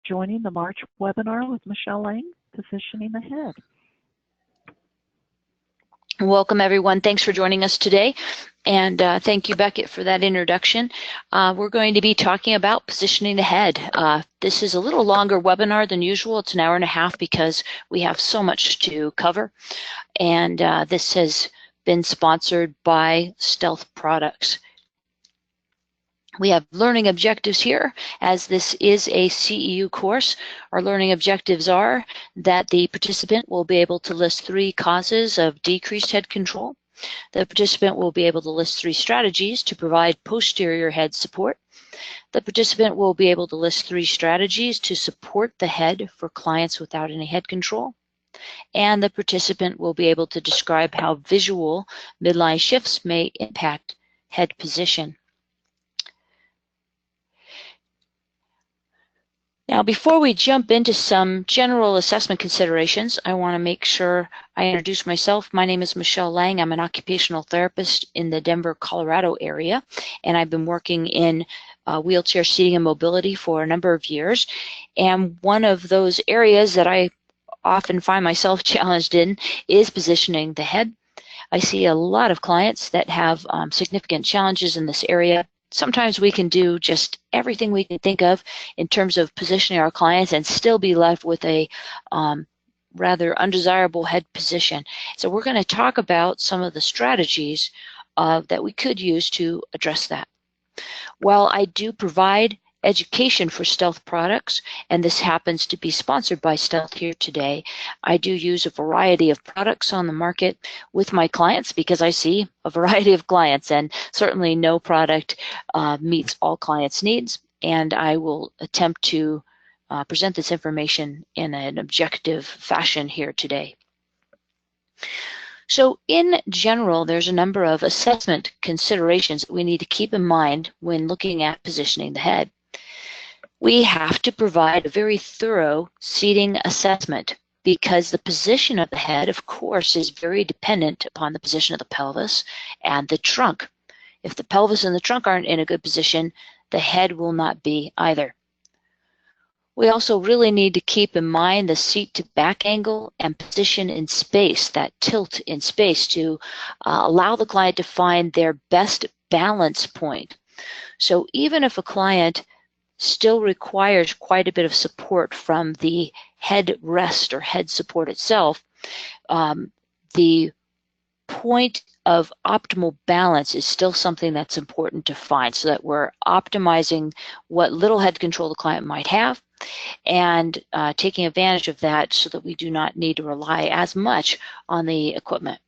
joining the March webinar with Michelle Lang, Positioning the Head. Welcome, everyone. Thanks for joining us today. And thank you, Beckett, for that introduction. We're going to be talking about positioning the head. This is a little longer webinar than usual. It's an hour and a half because we have so much to cover. And this has been sponsored by Stealth Products. We have learning objectives here, as this is a CEU course. Our learning objectives are that the participant will be able to list 3 causes of decreased head control. The participant will be able to list 3 strategies to provide posterior head support. The participant will be able to list 3 strategies to support the head for clients without any head control. And the participant will be able to describe how visual midline shifts may impact head position. Now, before we jump into some general assessment considerations, I want to make sure I introduce myself. My name is Michelle Lang. I'm an occupational therapist in the Denver, Colorado area, and I've been working in wheelchair seating and mobility for a number of years. And one of those areas that I often find myself challenged in is positioning the head. I see a lot of clients that have significant challenges in this area. Sometimes we can do just everything we can think of in terms of positioning our clients and still be left with a rather undesirable head position. So we're going to talk about some of the strategies that we could use to address that. While I do provide education for Stealth products, and this happens to be sponsored by Stealth here today, I do use a variety of products on the market with my clients because I see a variety of clients, and certainly no product meets all clients' needs, and I will attempt to present this information in an objective fashion here today. So in general, there's a number of assessment considerations that we need to keep in mind when looking at positioning the head. We have to provide a very thorough seating assessment because the position of the head, of course, is very dependent upon the position of the pelvis and the trunk. If the pelvis and the trunk aren't in a good position, the head will not be either. We also really need to keep in mind the seat to back angle and position in space, that tilt in space, to allow the client to find their best balance point. So even if a client still requires quite a bit of support from the head rest or head support itself, the point of optimal balance is still something that's important to find so that we're optimizing what little head control the client might have and taking advantage of that so that we do not need to rely as much on the equipment.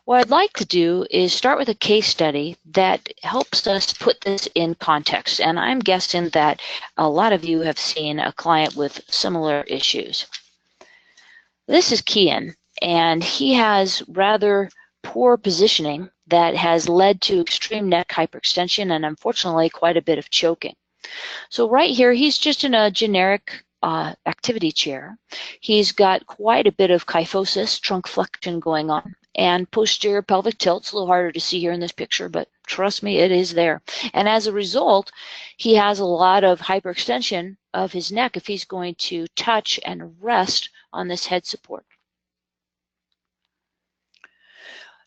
What I'd like to do is start with a case study that helps us put this in context. And I'm guessing that a lot of you have seen a client with similar issues. This is Kian, and he has rather poor positioning that has led to extreme neck hyperextension and unfortunately quite a bit of choking. So right here, he's just in a generic activity chair. He's got quite a bit of kyphosis, trunk flexion going on, and posterior pelvic tilt. It's a little harder to see here in this picture, but trust me, it is there. And as a result, he has a lot of hyperextension of his neck if he's going to touch and rest on this head support.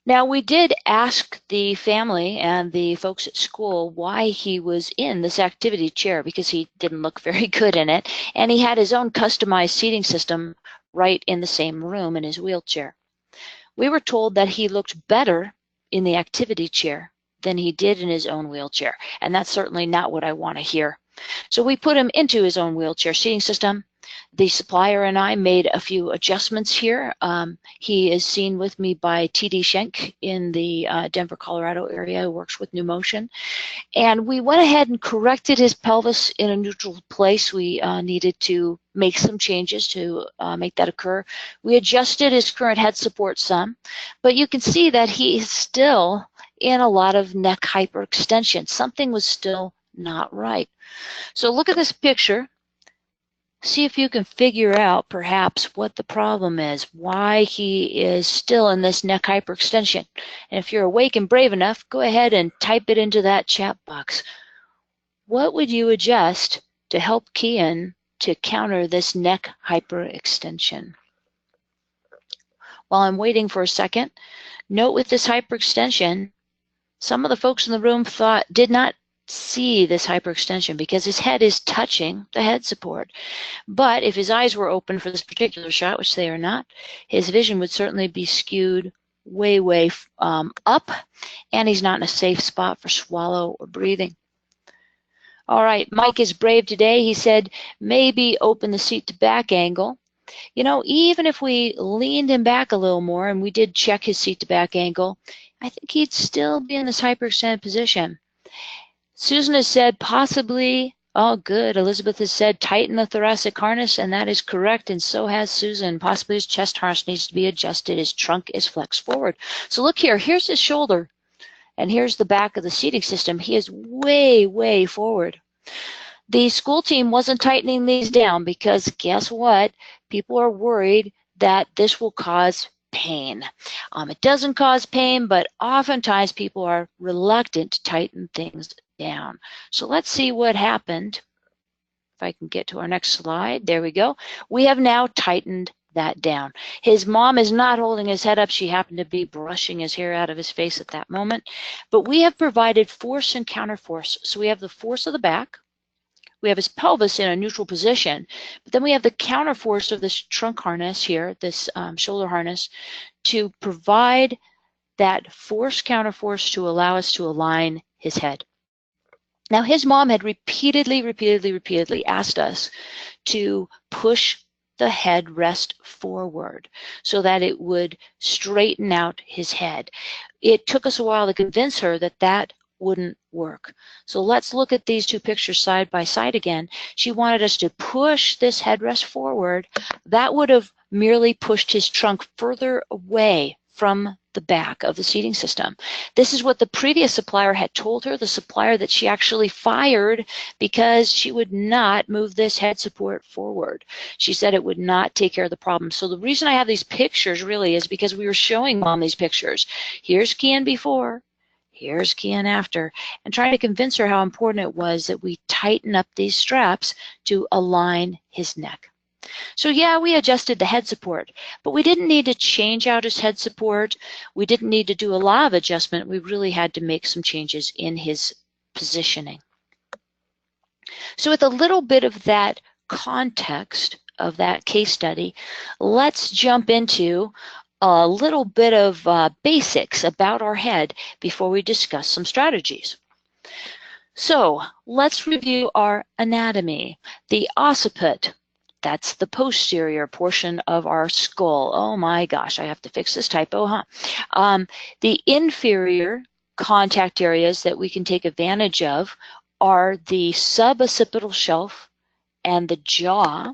Now, we did ask the family and the folks at school why he was in this activity chair because he didn't look very good in it, and he had his own customized seating system right in the same room in his wheelchair. We were told that he looked better in the activity chair than he did in his own wheelchair, and that's certainly not what I want to hear. So we put him into his own wheelchair seating system. The supplier and I made a few adjustments here. He is seen with me by T.D. Schenk in the Denver, Colorado area, who works with Numotion. And we went ahead and corrected his pelvis in a neutral place. We needed to make some changes to make that occur. We adjusted his current head support some, but you can see that he is still in a lot of neck hyperextension. Something was still not right. So look at this picture. See if you can figure out perhaps what the problem is, why he is still in this neck hyperextension. And if you're awake and brave enough, go ahead and type it into that chat box. What would you adjust to help key in to counter this neck hyperextension. While I'm waiting for a second, note with this hyperextension, some of the folks in the room did not see this hyperextension because his head is touching the head support. But if his eyes were open for this particular shot, which they are not, his vision would certainly be skewed way up, and he's not in a safe spot for swallow or breathing. All right, Mike is brave today. He said, maybe open the seat to back angle. You know, even if we leaned him back a little more and we did check his seat to back angle, I think he'd still be in this hyperextended position. Susan has said possibly, oh good, Elizabeth has said tighten the thoracic harness, and that is correct, and so has Susan. Possibly his chest harness needs to be adjusted, his trunk is flexed forward. So look here, here's his shoulder, and here's the back of the seating system. He is way forward. The school team wasn't tightening these down because guess what? People are worried that this will cause pain. It doesn't cause pain, but oftentimes people are reluctant to tighten things down. So let's see what happened. If I can get to our next slide. There we go. We have now tightened that down. His mom is not holding his head up. She happened to be brushing his hair out of his face at that moment. But we have provided force and counterforce. So we have the force of the back. We have his pelvis in a neutral position, but then we have the counterforce of this trunk harness here, this shoulder harness, to provide that force counterforce to allow us to align his head. Now, his mom had repeatedly asked us to push the head rest forward so that it would straighten out his head. It took us a while to convince her that that wouldn't work. So let's look at these two pictures side by side again. She wanted us to push this headrest forward. That would have merely pushed his trunk further away from the back of the seating system. This is what the previous supplier had told her, the supplier that she actually fired because she would not move this head support forward. She said it would not take care of the problem. So the reason I have these pictures really is because we were showing Mom these pictures. Here's Kian before. Here's Kian after, and trying to convince her how important it was that we tighten up these straps to align his neck. So yeah, we adjusted the head support, but we didn't need to change out his head support. We didn't need to do a lot of adjustment. We really had to make some changes in his positioning. So with a little bit of that context of that case study, let's jump into a little bit of basics about our head before we discuss some strategies. So let's review our anatomy. The occiput, that's the posterior portion of our skull. Oh my gosh, I have to fix this typo, huh? The inferior contact areas that we can take advantage of are the suboccipital shelf and the jaw,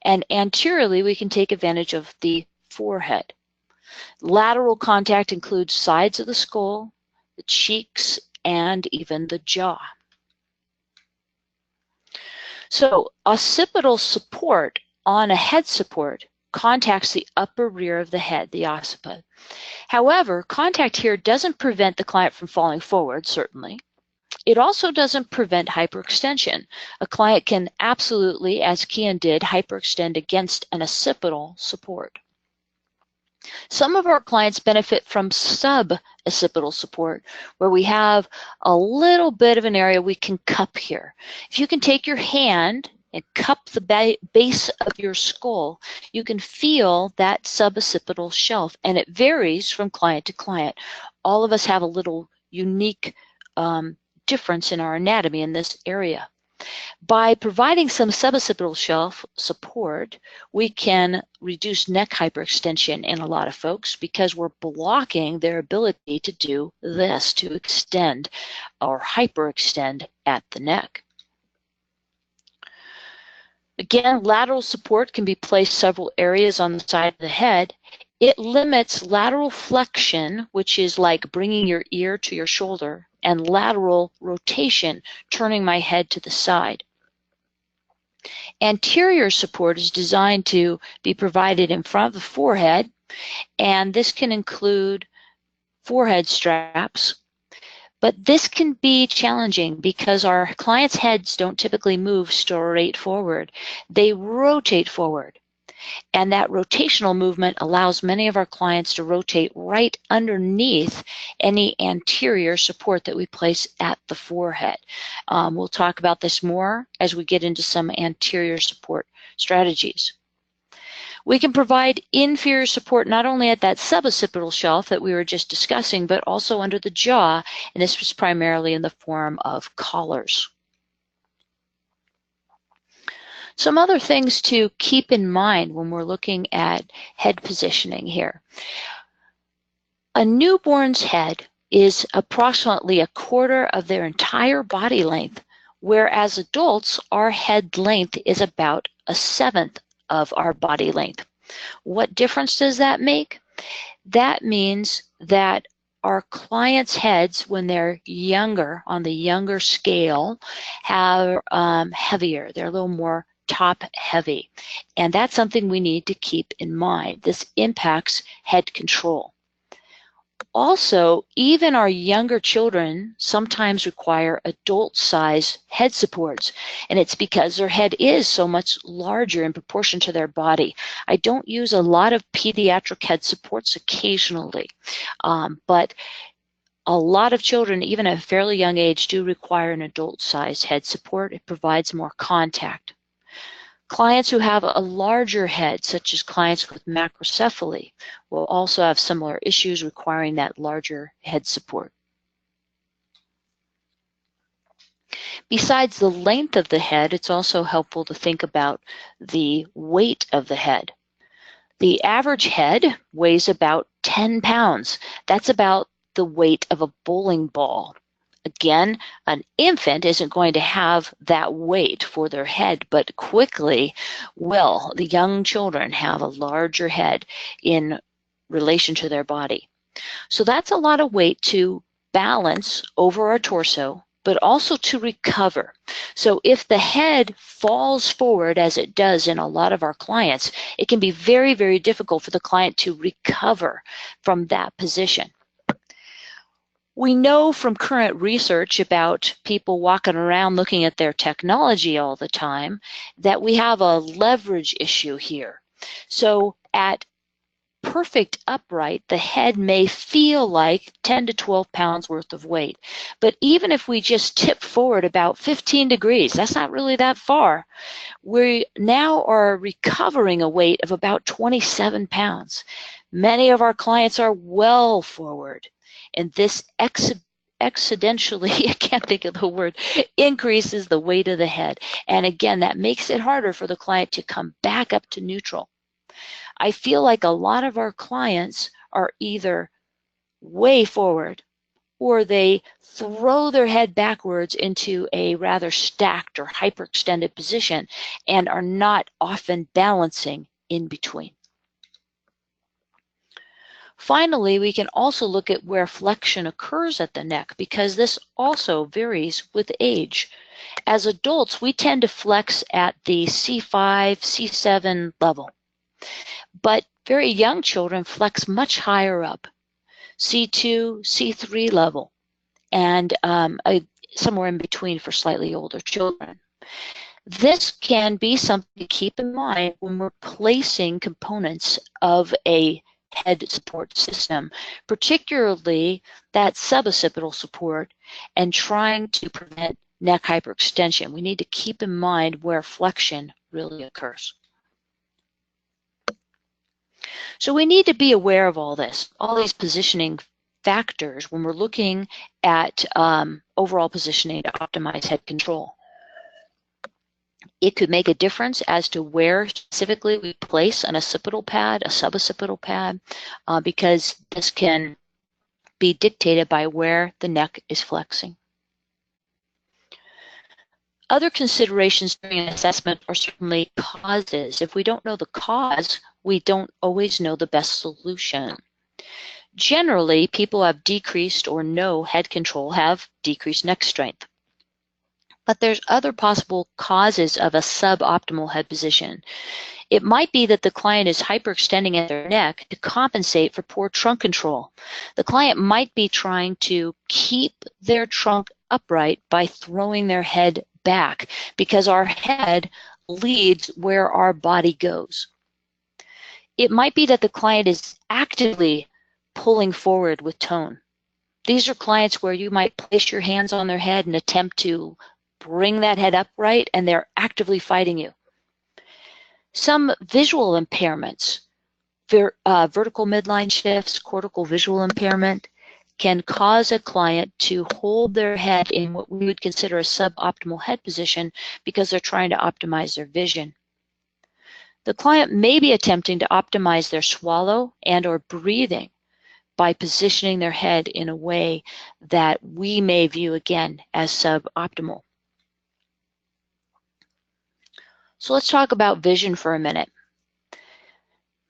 and anteriorly we can take advantage of the forehead. Lateral contact includes sides of the skull, the cheeks, and even the jaw. So occipital support on a head support contacts the upper rear of the head, the occiput. However, contact here doesn't prevent the client from falling forward, certainly. It also doesn't prevent hyperextension. A client can absolutely, as Kian did, hyperextend against an occipital support. Some of our clients benefit from suboccipital support, where we have a little bit of an area we can cup here. If you can take your hand and cup the base of your skull, you can feel that suboccipital shelf, and it varies from client to client. All of us have a little unique difference in our anatomy in this area. By providing some suboccipital shelf support, we can reduce neck hyperextension in a lot of folks because we're blocking their ability to do this, to extend or hyperextend at the neck. Again, lateral support can be placed several areas on the side of the head. It limits lateral flexion, which is like bringing your ear to your shoulder, and lateral rotation, turning my head to the side. Anterior support is designed to be provided in front of the forehead, and this can include forehead straps. But this can be challenging because our clients' heads don't typically move straight forward. They rotate forward. And that rotational movement allows many of our clients to rotate right underneath any anterior support that we place at the forehead. We'll talk about this more as we get into some anterior support strategies. We can provide inferior support not only at that suboccipital shelf that we were just discussing, but also under the jaw, and this was primarily in the form of collars. Some other things to keep in mind when we're looking at head positioning here. A newborn's head is approximately a quarter of their entire body length, whereas adults, our head length is about a seventh of our body length. What difference does that make? That means that our clients' heads, when they're younger, on the younger scale, have heavier. They're a little more top heavy. And that's something we need to keep in mind. This impacts head control. Also, even our younger children sometimes require adult-size head supports, and it's because their head is so much larger in proportion to their body. I don't use a lot of pediatric head supports occasionally, but a lot of children, even at a fairly young age, do require an adult-sized head support. It provides more contact. Clients who have a larger head, such as clients with macrocephaly, will also have similar issues requiring that larger head support. Besides the length of the head, it's also helpful to think about the weight of the head. The average head weighs about 10 pounds. That's about the weight of a bowling ball. Again, an infant isn't going to have that weight for their head, but quickly will the young children have a larger head in relation to their body. So that's a lot of weight to balance over our torso, but also to recover. So if the head falls forward, as it does in a lot of our clients, it can be very, very difficult for the client to recover from that position. We know from current research about people walking around looking at their technology all the time that we have a leverage issue here. So at perfect upright, the head may feel like 10 to 12 pounds worth of weight. But even if we just tip forward about 15 degrees, that's not really that far, we now are recovering a weight of about 27 pounds. Many of our clients are well forward. And this exponentially, I can't think of the word, increases the weight of the head. And again, that makes it harder for the client to come back up to neutral. I feel like a lot of our clients are either way forward or they throw their head backwards into a rather stacked or hyperextended position and are not often balancing in between. Finally, we can also look at where flexion occurs at the neck because this also varies with age. As adults, we tend to flex at the C5, C7 level, but very young children flex much higher up, C2, C3 level, and somewhere in between for slightly older children. This can be something to keep in mind when we're placing components of a head support system, particularly that suboccipital support, and trying to prevent neck hyperextension. We need to keep in mind where flexion really occurs. So we need to be aware of all this, all these positioning factors when we're looking at overall positioning to optimize head control. It could make a difference as to where specifically we place an occipital pad, a suboccipital pad, because this can be dictated by where the neck is flexing. Other considerations during an assessment are certainly causes. If we don't know the cause, we don't always know the best solution. Generally, people who have decreased or no head control have decreased neck strength. But there's other possible causes of a suboptimal head position. It might be that the client is hyperextending at their neck to compensate for poor trunk control. The client might be trying to keep their trunk upright by throwing their head back because our head leads where our body goes. It might be that the client is actively pulling forward with tone. These are clients where you might place your hands on their head and attempt to bring that head upright, and they're actively fighting you. Some visual impairments, vertical midline shifts, cortical visual impairment, can cause a client to hold their head in what we would consider a suboptimal head position because they're trying to optimize their vision. The client may be attempting to optimize their swallow and or breathing by positioning their head in a way that we may view again as suboptimal. So let's talk about vision for a minute.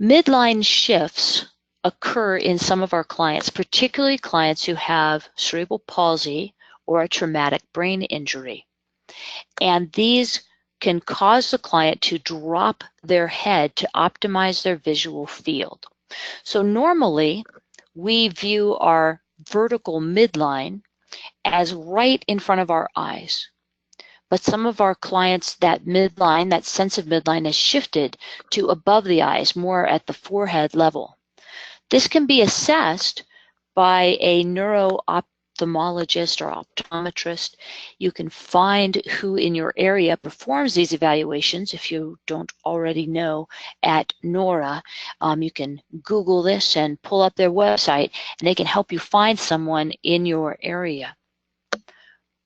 Midline shifts occur in some of our clients, particularly clients who have cerebral palsy or a traumatic brain injury. And these can cause the client to drop their head to optimize their visual field. So normally, we view our vertical midline as right in front of our eyes. But some of our clients, that midline, that sense of midline, has shifted to above the eyes, more at the forehead level. This can be assessed by a neuro-ophthalmologist or optometrist. You can find who in your area performs these evaluations if you don't already know at NORA. You can Google this and pull up their website, and they can help you find someone in your area.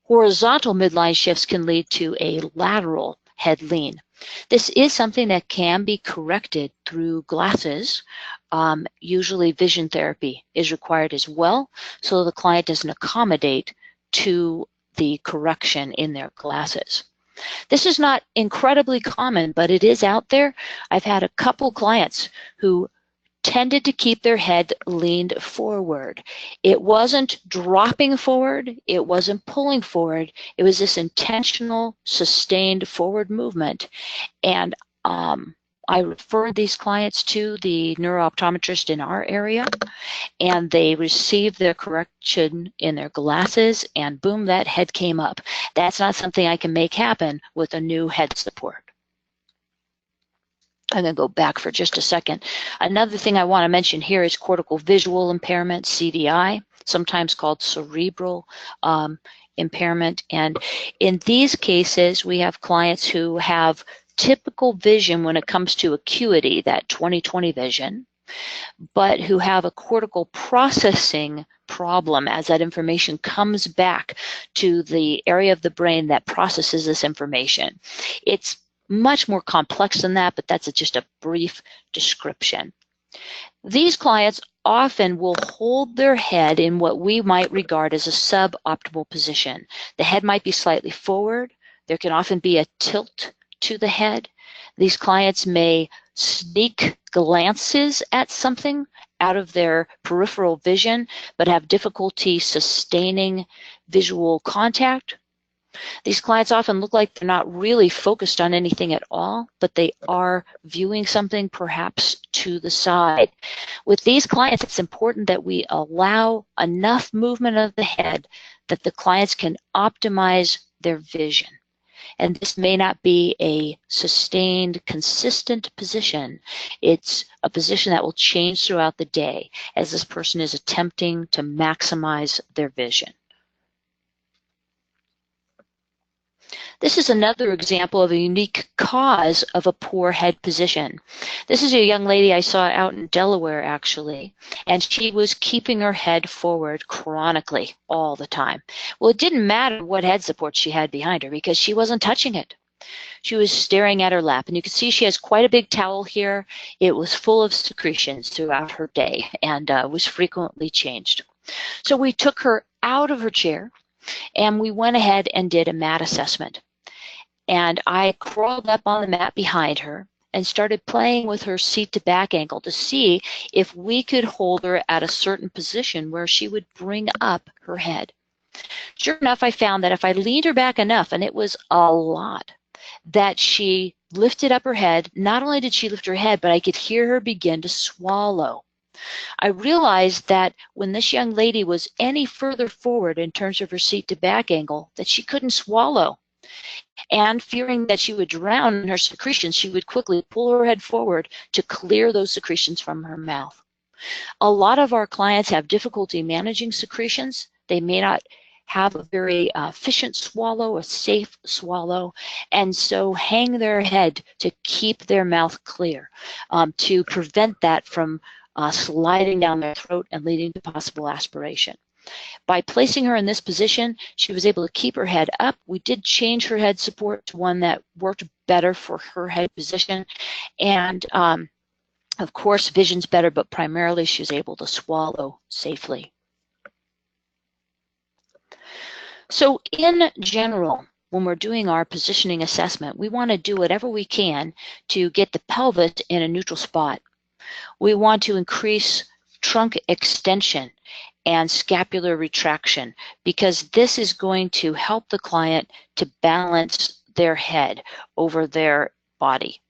Horizontal midline shifts can lead to a lateral head lean. This is something that can be corrected through glasses. Usually vision therapy is required as well, so the client doesn't accommodate to the correction in their glasses. This is not incredibly common, but it is out there. I've had a couple clients who tended to keep their head leaned forward. It wasn't dropping forward, it wasn't pulling forward, it was this intentional, sustained forward movement. And I referred these clients to the neuro-optometrist in our area, and they received their correction in their glasses, and boom, that head came up. That's not something I can make happen with a new head support. I'm going to go back for just a second. Another thing I want to mention here is cortical visual impairment, CVI, sometimes called cerebral impairment. And in these cases, we have clients who have typical vision when it comes to acuity, that 20/20 vision, but who have a cortical processing problem as that information comes back to the area of the brain that processes this information. It's much more complex than that, but that's just a brief description. These clients often will hold their head in what we might regard as a suboptimal position. The head might be slightly forward. There can often be a tilt to the head. These clients may sneak glances at something out of their peripheral vision, but have difficulty sustaining visual contact. These clients often look like they're not really focused on anything at all, but they are viewing something perhaps to the side. With these clients, it's important that we allow enough movement of the head that the clients can optimize their vision. And this may not be a sustained, consistent position. It's a position that will change throughout the day as this person is attempting to maximize their vision. This is another example of a unique cause of a poor head position. This is a young lady I saw out in Delaware, actually, and she was keeping her head forward chronically all the time. Well, it didn't matter what head support she had behind her because she wasn't touching it. She was staring at her lap, and you can see she has quite a big towel here. It was full of secretions throughout her day and was frequently changed. So we took her out of her chair, and we went ahead and did a mat assessment. And I crawled up on the mat behind her and started playing with her seat to back angle to see if we could hold her at a certain position where she would bring up her head. Sure enough, I found that if I leaned her back enough, and it was a lot, that she lifted up her head. Not only did she lift her head, but I could hear her begin to swallow. I realized that when this young lady was any further forward in terms of her seat to back angle, that she couldn't swallow. And fearing that she would drown in her secretions, she would quickly pull her head forward to clear those secretions from her mouth. A lot of our clients have difficulty managing secretions. They may not have a very efficient swallow, a safe swallow, and so hang their head to keep their mouth clear, to prevent that from sliding down their throat and leading to possible aspiration. By placing her in this position, she was able to keep her head up. We did change her head support to one that worked better for her head position. And of course, vision's better, but primarily she was able to swallow safely. So in general, when we're doing our positioning assessment, we want to do whatever we can to get the pelvis in a neutral spot. We want to increase trunk extension and scapular retraction, because this is going to help the client to balance their head over their body.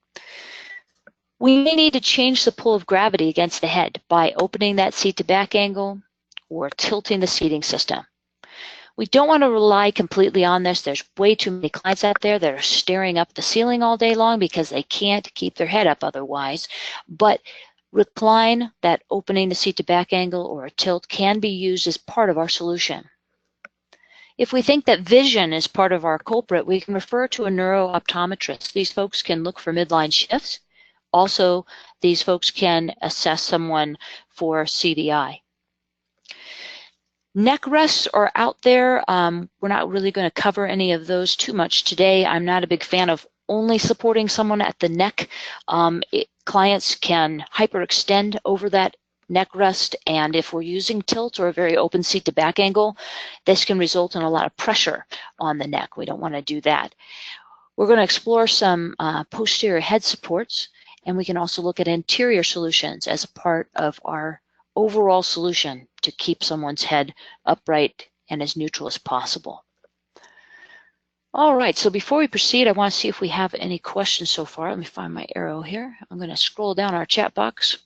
We may need to change the pull of gravity against the head by opening that seat to back angle or tilting the seating system. We don't want to rely completely on this. There's way too many clients out there that are staring up at the ceiling all day long because they can't keep their head up otherwise. But recline, that opening the seat to back angle or a tilt, can be used as part of our solution. If we think that vision is part of our culprit, we can refer to a neuro-optometrist. These folks can look for midline shifts. Also, these folks can assess someone for CDI. Neck rests are out there. We're not really going to cover any of those too much today. I'm not a big fan of only supporting someone at the neck. Clients can hyperextend over that neck rest, and if we're using tilt or a very open seat to back angle, this can result in a lot of pressure on the neck. We don't want to do that. We're going to explore some posterior head supports, and we can also look at anterior solutions as a part of our overall solution to keep someone's head upright and as neutral as possible. All right, so before we proceed, I want to see if we have any questions so far. Let me find my arrow here. I'm going to scroll down our chat box.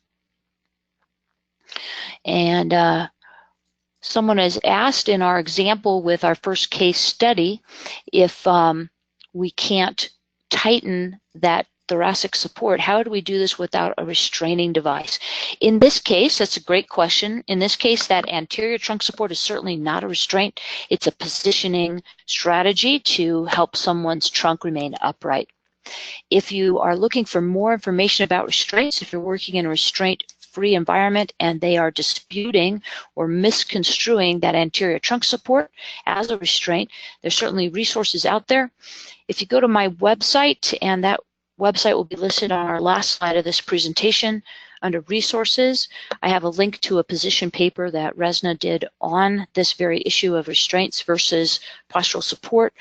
And someone has asked in our example with our first case study if we can't tighten that thoracic support. How do we do this without a restraining device? In this case, that's a great question. In this case, that anterior trunk support is certainly not a restraint. It's a positioning strategy to help someone's trunk remain upright. If you are looking for more information about restraints, if you're working in a restraint-free environment and they are disputing or misconstruing that anterior trunk support as a restraint, there's certainly resources out there. If you go to my website, and that website will be listed on our last slide of this presentation under resources, I have a link to a position paper that Resna did on this very issue of restraints versus postural support.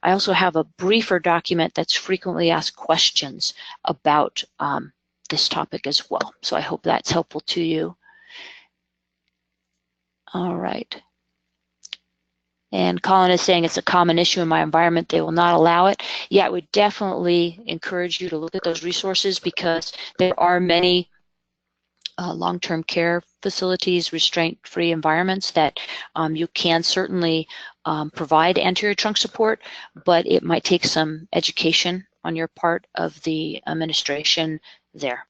I also have a briefer document that's frequently asked questions about this topic as well. So I hope that's helpful to you. All right. And Colin is saying it's a common issue in my environment. They will not allow it. Yeah, I would definitely encourage you to look at those resources, because there are many long-term care facilities, restraint-free environments that you can certainly provide anterior trunk support, but it might take some education on your part of the administration there.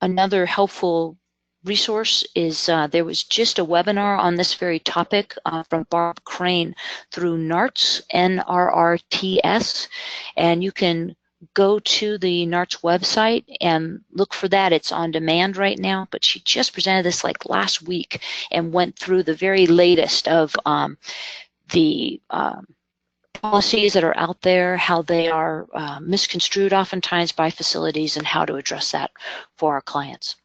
Another helpful resource is there was just a webinar on this very topic from Barb Crane through NARTS, NRRTS, and you can go to the NARTS website and look for that. It's on demand right now, but she just presented this like last week and went through the very latest of the policies that are out there, how they are misconstrued oftentimes by facilities, and how to address that for our clients.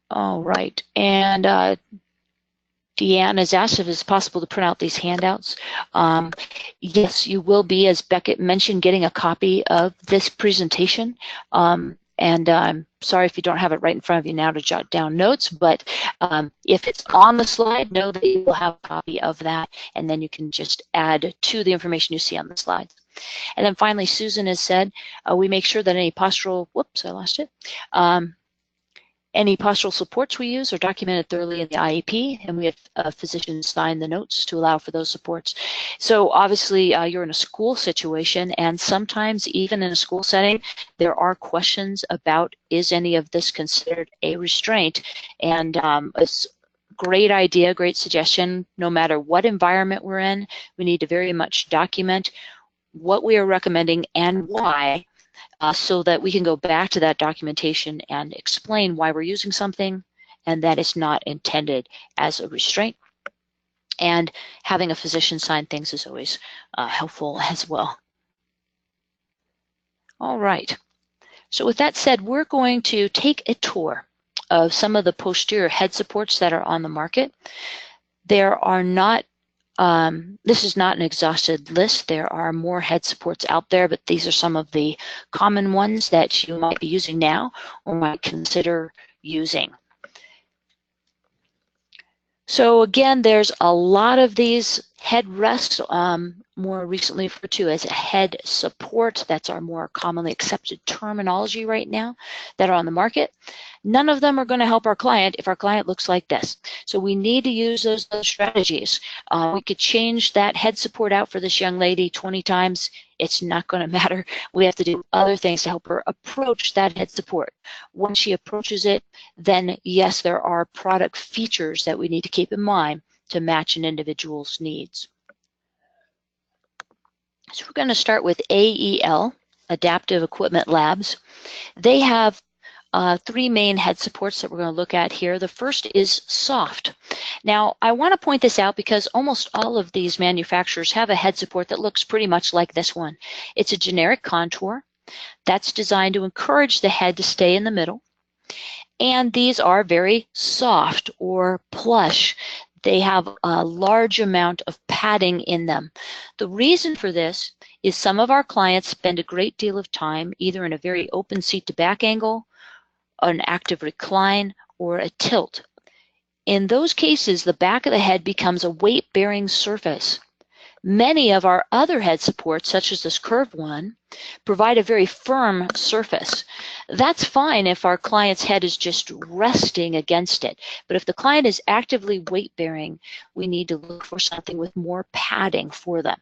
All right, and Deanne has asked if it's possible to print out these handouts. Yes, you will be, as Beckett mentioned, getting a copy of this presentation. And I'm sorry if you don't have it right in front of you now to jot down notes, but if it's on the slide, know that you will have a copy of that, and then you can just add to the information you see on the slides. And then finally, Susan has said, we make sure that any postural, whoops, I lost it. Any postural supports we use are documented thoroughly in the IEP, and we have physicians sign the notes to allow for those supports. So obviously, you're in a school situation, and sometimes even in a school setting, there are questions about, is any of this considered a restraint? And it's great idea, great suggestion. No matter what environment we're in, we need to very much document what we are recommending and why, so that we can go back to that documentation and explain why we're using something and that it's not intended as a restraint. And having a physician sign things is always helpful as well. All right. So with that said, we're going to take a tour of some of the posterior head supports that are on the market. There are not this is not an exhausted list. There are more head supports out there, but these are some of the common ones that you might be using now or might consider using. So again, there's a lot of these head rests, more recently referred to as a head support. That's our more commonly accepted terminology right now that are on the market. None of them are going to help our client if our client looks like this. So we need to use those strategies. We could change that head support out for this young lady 20 times. It's not going to matter. We have to do other things to help her approach that head support. Once she approaches it, then yes, there are product features that we need to keep in mind to match an individual's needs. So we're going to start with AEL, Adaptive Equipment Labs. They have three main head supports that we're going to look at here. The first is soft. Now, I want to point this out because almost all of these manufacturers have a head support that looks pretty much like this one. It's a generic contour that's designed to encourage the head to stay in the middle. And these are very soft or plush. They have a large amount of padding in them. The reason for this is some of our clients spend a great deal of time either in a very open seat to back angle, an active recline, or a tilt. In those cases, the back of the head becomes a weight-bearing surface. Many of our other head supports, such as this curved one, provide a very firm surface. That's fine if our client's head is just resting against it. But if the client is actively weight-bearing, we need to look for something with more padding for them.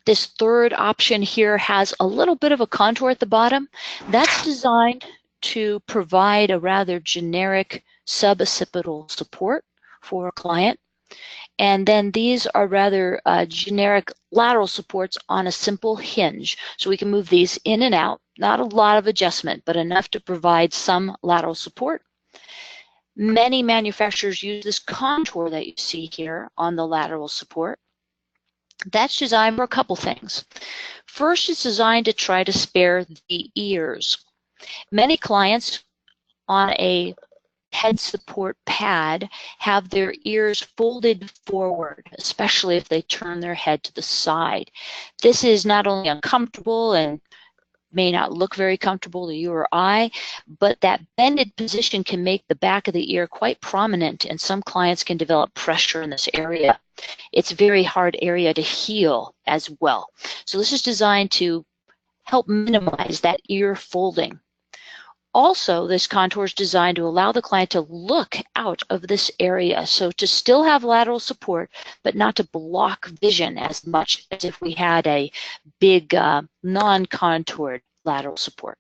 This third option here has a little bit of a contour at the bottom. That's designed to provide a rather generic suboccipital support for a client. And then these are rather generic lateral supports on a simple hinge. So we can move these in and out, not a lot of adjustment, but enough to provide some lateral support. Many manufacturers use this contour that you see here on the lateral support. That's designed for a couple things. First, it's designed to try to spare the ears. Many clients on a head support pad have their ears folded forward, especially if they turn their head to the side. This is not only uncomfortable and may not look very comfortable to you or I, but that bended position can make the back of the ear quite prominent, and some clients can develop pressure in this area. It's a very hard area to heal as well. So this is designed to help minimize that ear folding. Also, this contour is designed to allow the client to look out of this area, so to still have lateral support, but not to block vision as much as if we had a big non-contoured lateral support.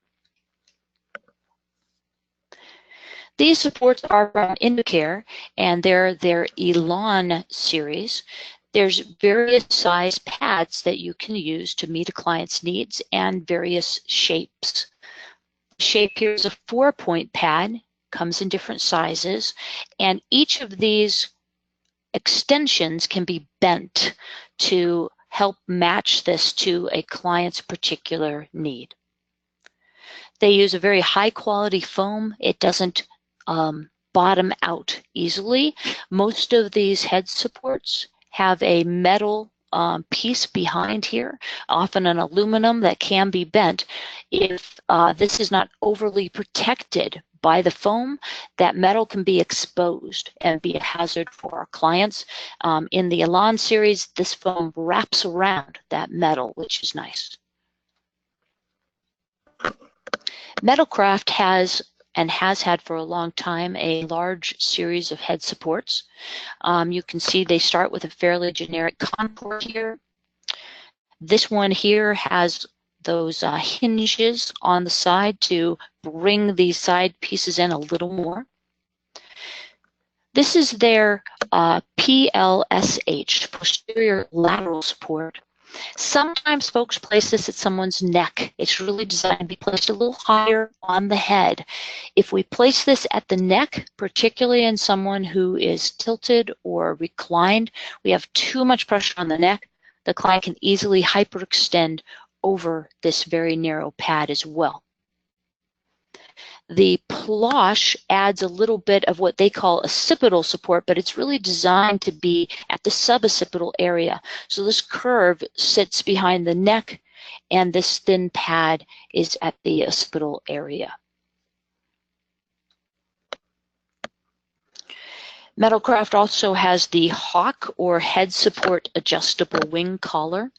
These supports are from Invacare, and they're their Elan series. There's various size pads that you can use to meet a client's needs and various shapes. The shape here is a 4-point pad, comes in different sizes, and each of these extensions can be bent to help match this to a client's particular need. They use a very high quality foam. It doesn't bottom out easily. Most of these head supports have a metal piece behind here, often an aluminum that can be bent. If this is not overly protected by the foam, that metal can be exposed and be a hazard for our clients. In the Elan series, this foam wraps around that metal, which is nice. Metalcraft has and has had for a long time a large series of head supports. You can see they start with a fairly generic contour here. This one here has those hinges on the side to bring these side pieces in a little more. This is their PLSH, posterior lateral support. Sometimes folks place this at someone's neck. It's really designed to be placed a little higher on the head. If we place this at the neck, particularly in someone who is tilted or reclined, we have too much pressure on the neck. The client can easily hyperextend over this very narrow pad as well. The plush adds a little bit of what they call occipital support, but it's really designed to be at the suboccipital area. So this curve sits behind the neck, and this thin pad is at the occipital area. Metalcraft also has the Hawk or head support adjustable wing collar.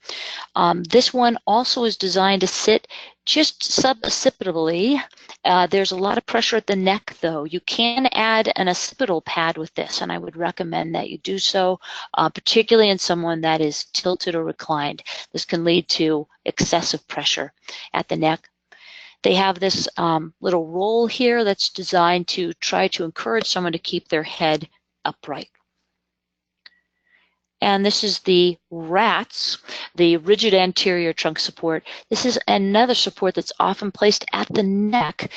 This one also is designed to sit just suboccipitally. There's a lot of pressure at the neck though. You can add an occipital pad with this, and I would recommend that you do so, particularly in someone that is tilted or reclined. This can lead to excessive pressure at the neck. They have this little roll here that's designed to try to encourage someone to keep their head upright. And this is the RATS, the rigid anterior trunk support. This is another support that's often placed at the neck.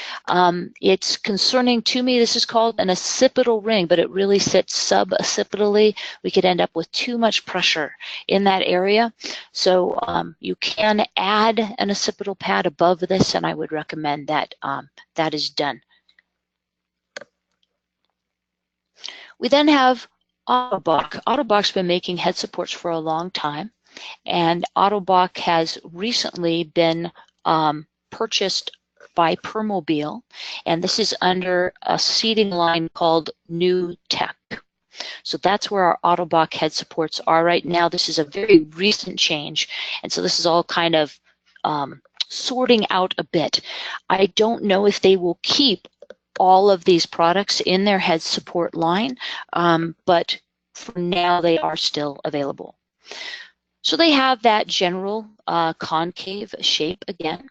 It's concerning to me. This is called an occipital ring, but it really sits suboccipitally. We could end up with too much pressure in that area. So you can add an occipital pad above this, and I would recommend that that is done. We then have AutoBac. AutoBac's been making head supports for a long time, and AutoBac has recently been purchased by Permobil, and this is under a seating line called New Tech. So that's where our AutoBac head supports are right now. This is a very recent change, and so this is all kind of sorting out a bit. I don't know if they will keep all of these products in their head support line, but for now they are still available. So they have that general concave shape again.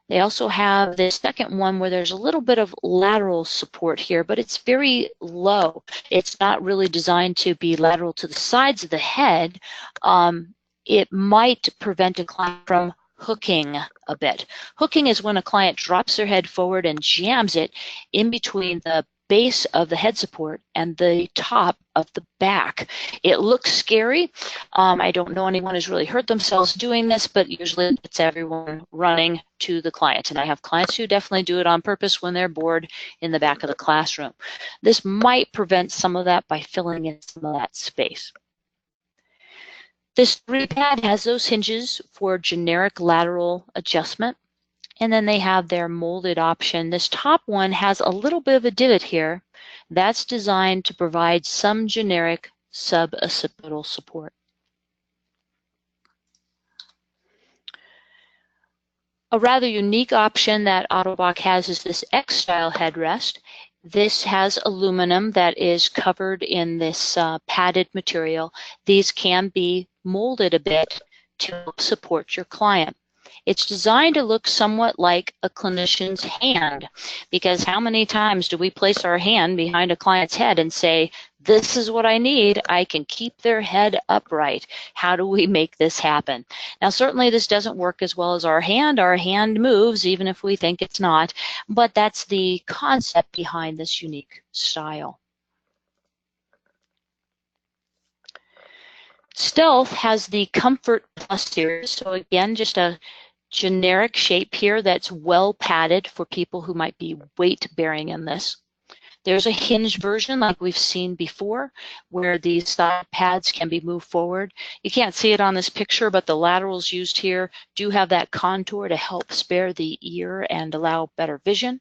They also have the second one where there's a little bit of lateral support here, but it's very low. It's not really designed to be lateral to the sides of the head. It might prevent a client from hooking a bit. Hooking is when a client drops their head forward and jams it in between the base of the head support and the top of the back. It looks scary. I don't know anyone who's really hurt themselves doing this, but usually it's everyone running to the client. And I have clients who definitely do it on purpose when they're bored in the back of the classroom. This might prevent some of that by filling in some of that space. This 3-pad has those hinges for generic lateral adjustment, and then they have their molded option. This top one has a little bit of a divot here. That's designed to provide some generic suboccipital support. A rather unique option that AutoBac has is this X-style headrest. This has aluminum that is covered in this padded material. These can be molded a bit to help support your client. It's designed to look somewhat like a clinician's hand, because how many times do we place our hand behind a client's head and say, this is what I need, I can keep their head upright. How do we make this happen? Now certainly this doesn't work as well as our hand. Our hand moves even if we think it's not, but that's the concept behind this unique style. Stealth has the Comfort Plus series, so again just a generic shape here that's well padded for people who might be weight bearing in this. There's a hinged version like we've seen before where these side pads can be moved forward. You can't see it on this picture, but the laterals used here do have that contour to help spare the ear and allow better vision.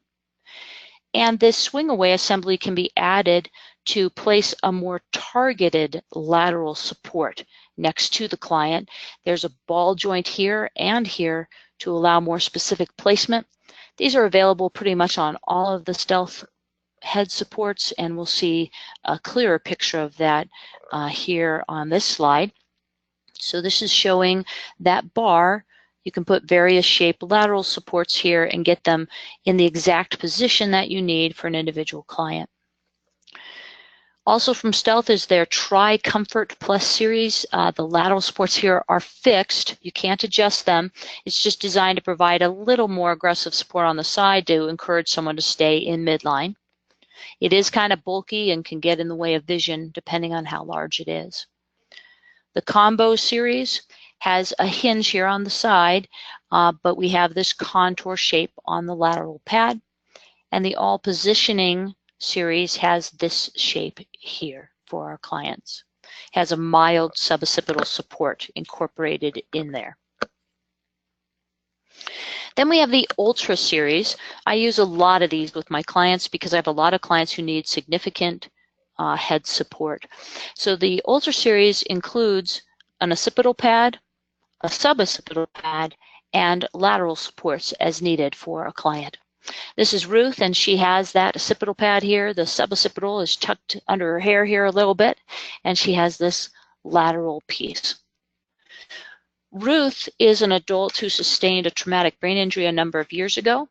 And this swing away assembly can be added to place a more targeted lateral support next to the client. There's a ball joint here and here to allow more specific placement. These are available pretty much on all of the Stealth head supports, and we'll see a clearer picture of that here on this slide. So this is showing that bar. You can put various shaped lateral supports here and get them in the exact position that you need for an individual client. Also from Stealth is their Tri-Comfort Plus series. The lateral supports here are fixed. You can't adjust them. It's just designed to provide a little more aggressive support on the side to encourage someone to stay in midline. It is kind of bulky and can get in the way of vision depending on how large it is. The Combo series has a hinge here on the side, but we have this contour shape on the lateral pad. And the All Positioning series has this shape here for our clients. It has a mild suboccipital support incorporated in there. Then we have the Ultra series. I use a lot of these with my clients because I have a lot of clients who need significant head support. So the Ultra series includes an occipital pad, a suboccipital pad, and lateral supports as needed for a client. This is Ruth, and she has that occipital pad here. The suboccipital is tucked under her hair here a little bit, and she has this lateral piece. Ruth is an adult who sustained a traumatic brain injury a number of years ago.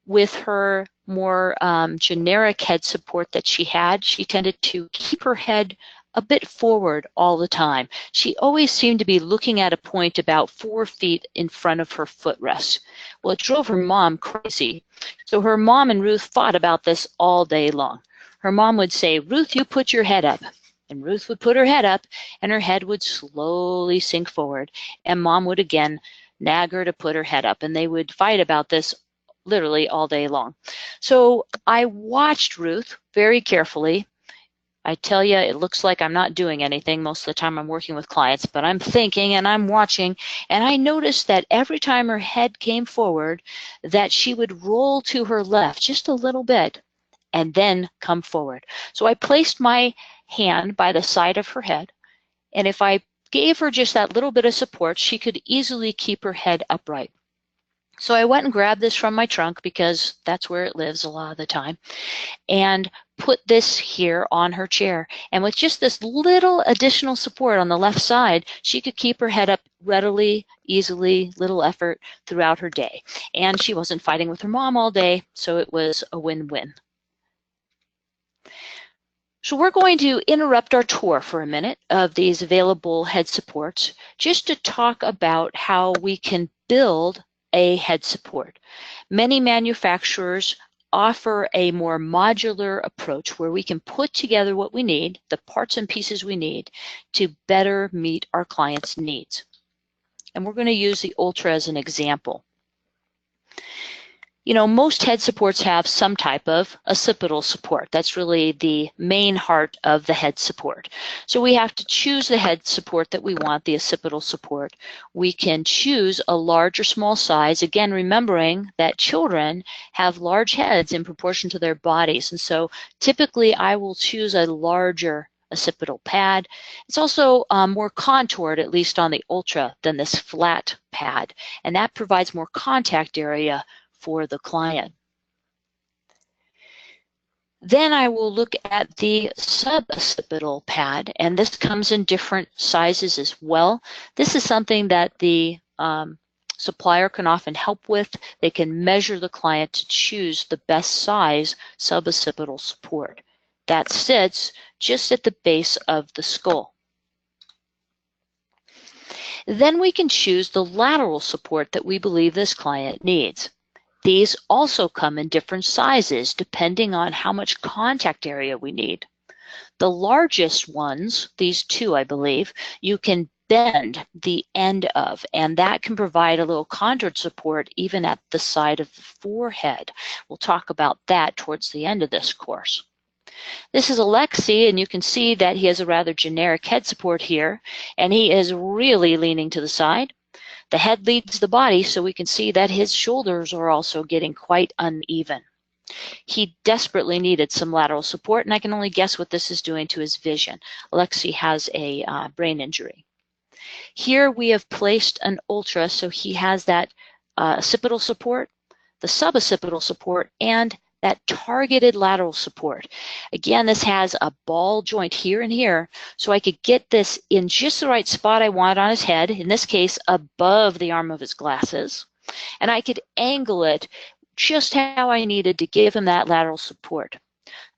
With her more generic head support that she had, she tended to keep her head a bit forward all the time. She always seemed to be looking at a point about 4 feet in front of her footrest. Well, it drove her mom crazy. So her mom and Ruth fought about this all day long. Her mom would say, "Ruth, you put your head up." And Ruth would put her head up, and her head would slowly sink forward. And Mom would again nag her to put her head up. And they would fight about this literally all day long. So I watched Ruth very carefully. I tell you, it looks like I'm not doing anything most of the time I'm working with clients, but I'm thinking and I'm watching, and I noticed that every time her head came forward, that she would roll to her left just a little bit and then come forward. So I placed my hand by the side of her head, and if I gave her just that little bit of support, she could easily keep her head upright. So I went and grabbed this from my trunk because that's where it lives a lot of the time, and put this here on her chair. And with just this little additional support on the left side, she could keep her head up readily, easily, little effort throughout her day. And she wasn't fighting with her mom all day, so it was a win-win. So we're going to interrupt our tour for a minute of these available head supports just to talk about how we can build a head support. Many manufacturers offer a more modular approach where we can put together what we need, the parts and pieces we need, to better meet our clients' needs. And we're going to use the Ultra as an example. You know, most head supports have some type of occipital support. That's really the main heart of the head support. So we have to choose the head support that we want, the occipital support. We can choose a large or small size, again, remembering that children have large heads in proportion to their bodies. And so typically I will choose a larger occipital pad. It's also more contoured, at least on the Ultra, than this flat pad. And that provides more contact area for the client. Then I will look at the suboccipital pad, and this comes in different sizes as well. This is something that the supplier can often help with. They can measure the client to choose the best size suboccipital support. That sits just at the base of the skull. Then we can choose the lateral support that we believe this client needs. These also come in different sizes depending on how much contact area we need. The largest ones, these two I believe, you can bend the end of, and that can provide a little contour support even at the side of the forehead. We'll talk about that towards the end of this course. This is Alexi, and you can see that he has a rather generic head support here, and he is really leaning to the side. The head leads the body, so we can see that his shoulders are also getting quite uneven. He desperately needed some lateral support, and I can only guess what this is doing to his vision. Alexi has a brain injury. Here we have placed an ultra, so he has that occipital support, the suboccipital support, and that targeted lateral support. Again, this has a ball joint here and here, so I could get this in just the right spot I want on his head, in this case above the arm of his glasses, and I could angle it just how I needed to give him that lateral support.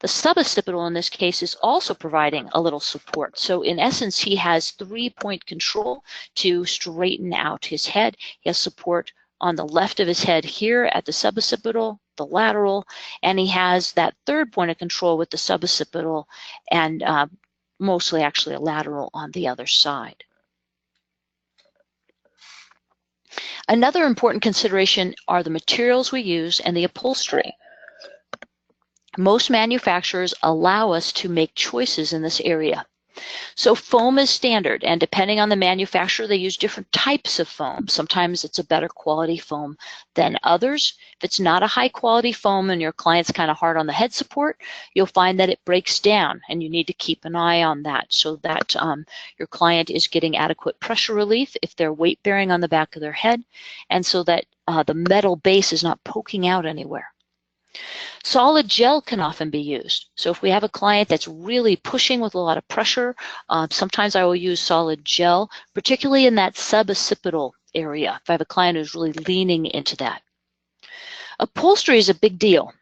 The suboccipital in this case is also providing a little support. So in essence, he has 3-point control to straighten out his head. He has support on the left of his head here at the suboccipital, the lateral, and he has that 3rd point of control with the suboccipital and mostly actually a lateral on the other side. Another important consideration are the materials we use and the upholstery. Most manufacturers allow us to make choices in this area. So foam is standard, and depending on the manufacturer, they use different types of foam. Sometimes it's a better quality foam than others. If it's not a high quality foam and your client's kind of hard on the head support, you'll find that it breaks down, and you need to keep an eye on that so that your client is getting adequate pressure relief if they're weight bearing on the back of their head, and so that the metal base is not poking out anywhere. Solid gel can often be used. So if we have a client that's really pushing with a lot of pressure, sometimes I will use solid gel, particularly in that suboccipital area, if I have a client who's really leaning into that. Upholstery is a big deal.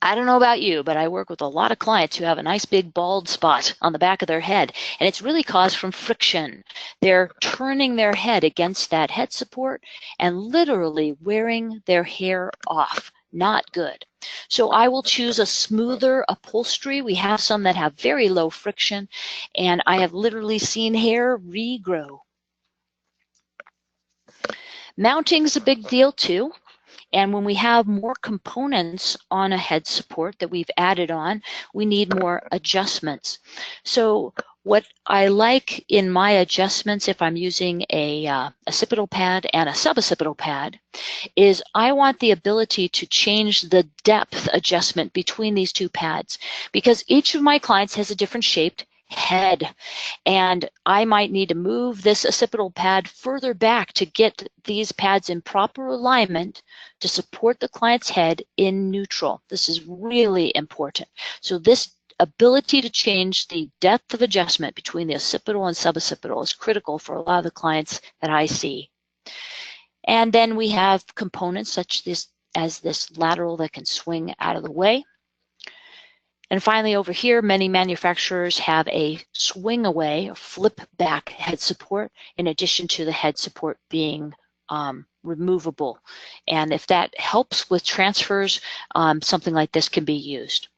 I don't know about you, but I work with a lot of clients who have a nice big bald spot on the back of their head, and it's really caused from friction. They're turning their head against that head support and literally wearing their hair off. Not good. So I will choose a smoother upholstery. We have some that have very low friction, and I have literally seen hair regrow. Mounting is a big deal too. And when we have more components on a head support that we've added on, we need more adjustments. So what I like in my adjustments, if I'm using a occipital pad and a suboccipital pad, is I want the ability to change the depth adjustment between these two pads, because each of my clients has a different shaped head, and I might need to move this occipital pad further back to get these pads in proper alignment to support the client's head in neutral. This is really important. So this ability to change the depth of adjustment between the occipital and suboccipital is critical for a lot of the clients that I see. And then we have components such as this lateral that can swing out of the way. And finally, over here, many manufacturers have a swing away or flip back head support in addition to the head support being removable. And if that helps with transfers, something like this can be used.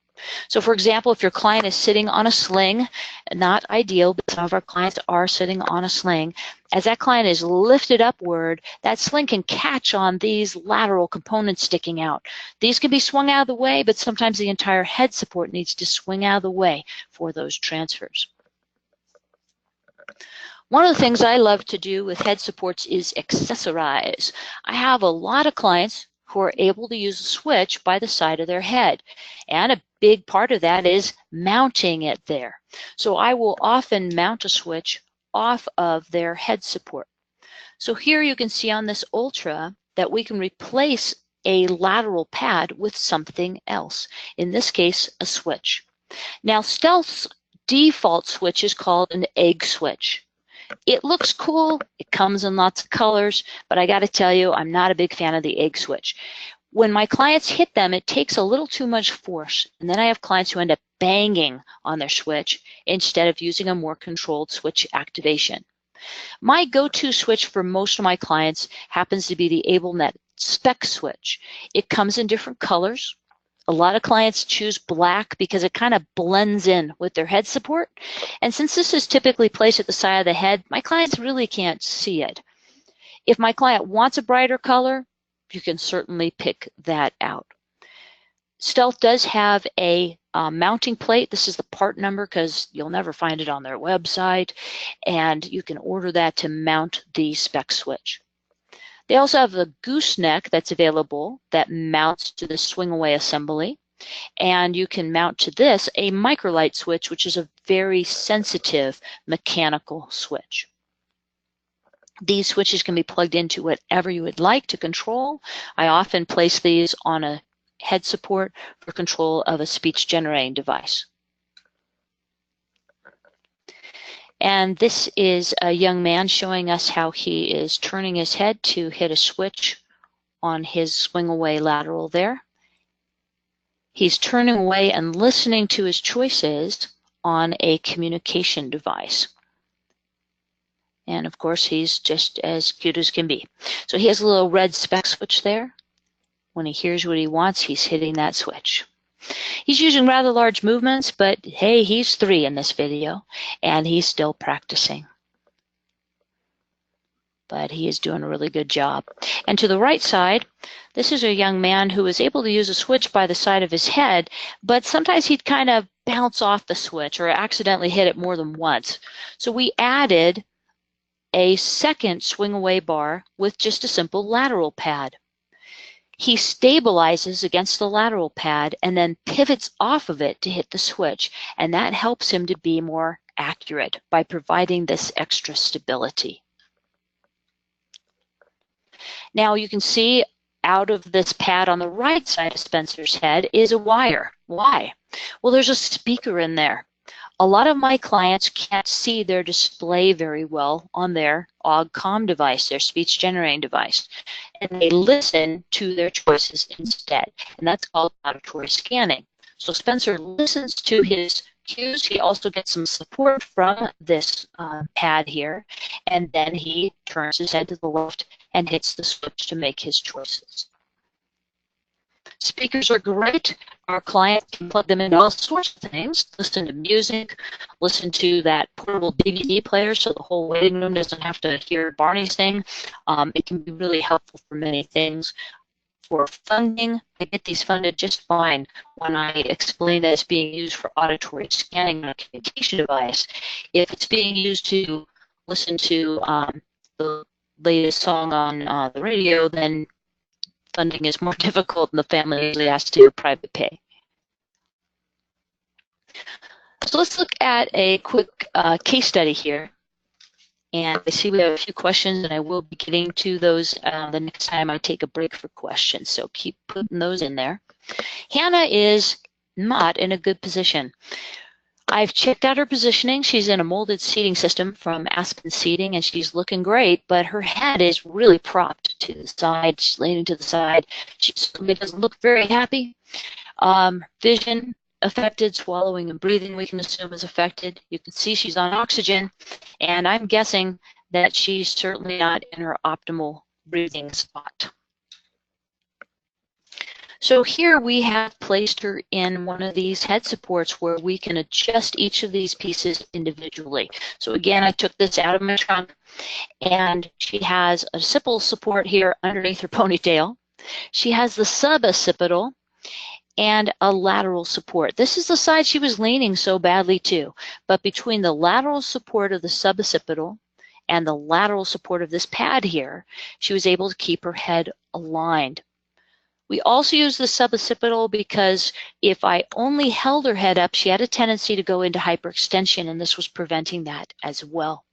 So for example, if your client is sitting on a sling, not ideal, but some of our clients are sitting on a sling, as that client is lifted upward, that sling can catch on these lateral components sticking out. These can be swung out of the way, but sometimes the entire head support needs to swing out of the way for those transfers. One of the things I love to do with head supports is accessorize. I have a lot of clients who are able to use a switch by the side of their head, and a big part of that is mounting it there. So I will often mount a switch off of their head support. So here you can see on this Ultra that we can replace a lateral pad with something else, in this case a switch. Now Stealth's default switch is called an egg switch. It looks cool, it comes in lots of colors, but I got to tell you, I'm not a big fan of the egg switch. When my clients hit them, it takes a little too much force, and then I have clients who end up banging on their switch instead of using a more controlled switch activation. My go-to switch for most of my clients happens to be the AbleNet Spec switch. It comes in different colors. A lot of clients choose black because it kind of blends in with their head support. And since this is typically placed at the side of the head, my clients really can't see it. If my client wants a brighter color, you can certainly pick that out. Stealth does have a mounting plate. This is the part number because you'll never find it on their website. And you can order that to mount the spec switch. They also have a gooseneck that's available that mounts to the swing away assembly. And you can mount to this a microlight switch, which is a very sensitive mechanical switch. These switches can be plugged into whatever you would like to control. I often place these on a head support for control of a speech generating device. And this is a young man showing us how he is turning his head to hit a switch on his swing away lateral there. He's turning away and listening to his choices on a communication device. And of course, he's just as cute as can be. So he has a little red spec switch there. When he hears what he wants, he's hitting that switch. He's using rather large movements, but hey, he's 3 in this video, and he's still practicing. But he is doing a really good job. And to the right side, this is a young man who is able to use a switch by the side of his head, but sometimes he'd kind of bounce off the switch or accidentally hit it more than once. So we added a second swing away bar with just a simple lateral pad. He stabilizes against the lateral pad and then pivots off of it to hit the switch, and that helps him to be more accurate by providing this extra stability. Now you can see out of this pad on the right side of Spencer's head is a wire. Why? Well, there's a speaker in there. A lot of my clients can't see their display very well on their AUG-COM device, their speech generating device, and they listen to their choices instead, and that's called auditory scanning. So Spencer listens to his cues. He also gets some support from this pad here, and then he turns his head to the left and hits the switch to make his choices. Speakers are great. Our client can plug them into all sorts of things, listen to music, listen to that portable DVD player so the whole waiting room doesn't have to hear Barney sing. It can be really helpful for many things. For funding, I get these funded just fine when I explain that it's being used for auditory scanning on a communication device. If it's being used to listen to the latest song on the radio, then funding is more difficult and the family usually has to do private pay. So let's look at a quick case study here. And I see we have a few questions, and I will be getting to those the next time I take a break for questions. So keep putting those in there. Hannah is not in a good position. I've checked out her positioning. She's in a molded seating system from Aspen Seating, and she's looking great, but her head is really propped to the side. She's leaning to the side. She certainly doesn't look very happy. Vision affected, swallowing and breathing we can assume is affected. You can see she's on oxygen, and I'm guessing that she's certainly not in her optimal breathing spot. So here we have placed her in one of these head supports where we can adjust each of these pieces individually. So again, I took this out of my trunk, and she has a occipital support here underneath her ponytail. She has the suboccipital and a lateral support. This is the side she was leaning so badly to, but between the lateral support of the suboccipital and the lateral support of this pad here, she was able to keep her head aligned. We also use the suboccipital because if I only held her head up, she had a tendency to go into hyperextension, and this was preventing that as well.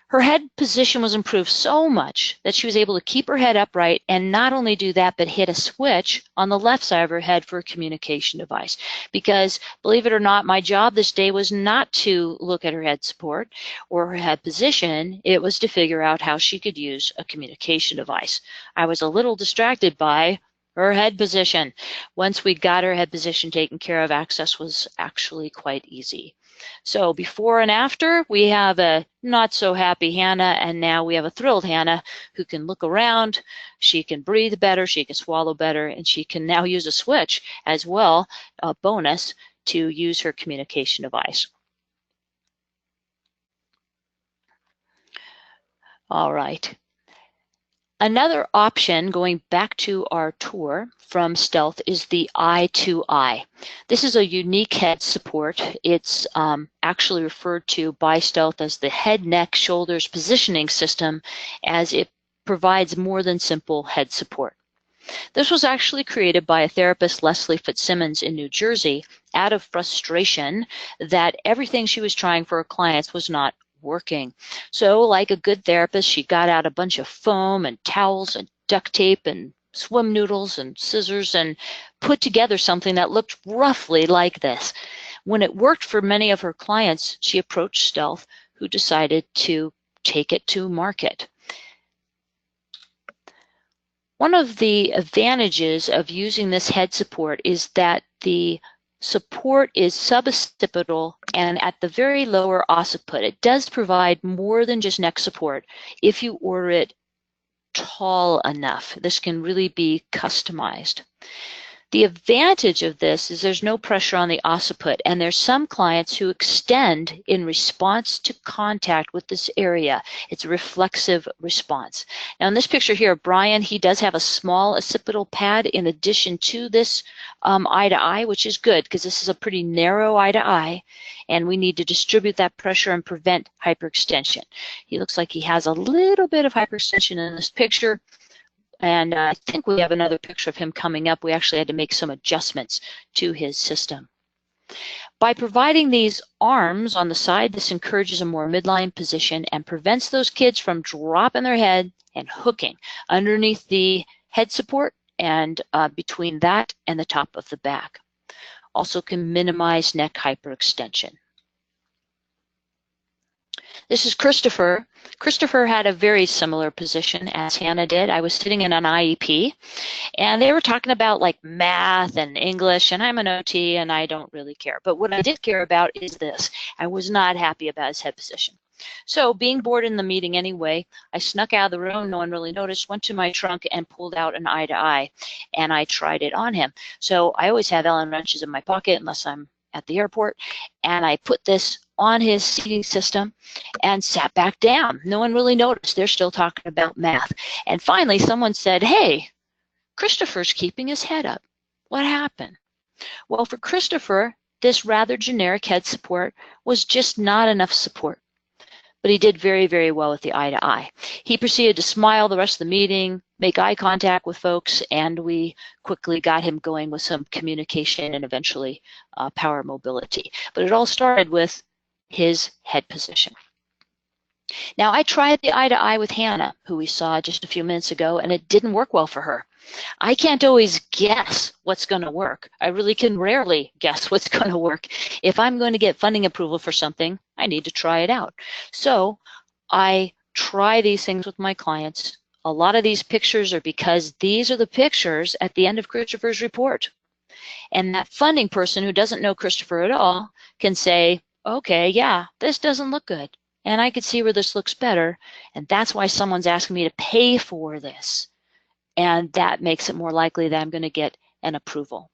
Her head position was improved so much that she was able to keep her head upright and not only do that, but hit a switch on the left side of her head for a communication device. Because, believe it or not, my job this day was not to look at her head support or her head position. It was to figure out how she could use a communication device. I was a little distracted by her head position. Once we got her head position taken care of, access was actually quite easy. So before and after, we have a not so happy Hannah, and now we have a thrilled Hannah who can look around, she can breathe better, she can swallow better, and she can now use a switch as well, a bonus, to use her communication device. All right. Another option, going back to our tour from Stealth, is the eye-to-eye. This is a unique head support. It's actually referred to by Stealth as the head, neck, shoulders positioning system, as it provides more than simple head support. This was actually created by a therapist, Leslie Fitzsimmons, in New Jersey, out of frustration that everything she was trying for her clients was not working. So like a good therapist, she got out a bunch of foam and towels and duct tape and swim noodles and scissors and put together something that looked roughly like this. When it worked for many of her clients, she approached Stealth, who decided to take it to market. One of the advantages of using this head support is that the support is suboccipital and at the very lower occiput. It does provide more than just neck support if you order it tall enough. This can really be customized. The advantage of this is there's no pressure on the occiput, and there's some clients who extend in response to contact with this area. It's a reflexive response. Now in this picture here, Brian, he does have a small occipital pad in addition to this eye-to-eye, which is good because this is a pretty narrow eye-to-eye, and we need to distribute that pressure and prevent hyperextension. He looks like he has a little bit of hyperextension in this picture. And I think we have another picture of him coming up. We actually had to make some adjustments to his system. By providing these arms on the side, this encourages a more midline position and prevents those kids from dropping their head and hooking underneath the head support and between that and the top of the back. Also can minimize neck hyperextension. This is Christopher. Christopher had a very similar position as Hannah did. I was sitting in an IEP, and they were talking about like math and English, and I'm an OT, and I don't really care. But what I did care about is this. I was not happy about his head position. So being bored in the meeting anyway, I snuck out of the room, no one really noticed, went to my trunk and pulled out an eye-to-eye, and I tried it on him. So I always have Allen wrenches in my pocket unless I'm at the airport, and I put this on his seating system and sat back down. No one really noticed. They're still talking about math. And finally, someone said, "Hey, Christopher's keeping his head up. What happened?" Well, for Christopher, this rather generic head support was just not enough support. But he did very, very well with the eye-to-eye. He proceeded to smile the rest of the meeting, make eye contact with folks, and we quickly got him going with some communication and eventually power mobility. But it all started with his head position. Now, I tried the eye-to-eye with Hannah, who we saw just a few minutes ago, and it didn't work well for her. I can't always guess what's going to work. I really can rarely guess what's going to work. If I'm going to get funding approval for something, I need to try it out. So I try these things with my clients. A lot of these pictures are because these are the pictures at the end of Christopher's report. And that funding person who doesn't know Christopher at all can say, okay, yeah, this doesn't look good. And I could see where this looks better. And that's why someone's asking me to pay for this. And that makes it more likely that I'm going to get an approval.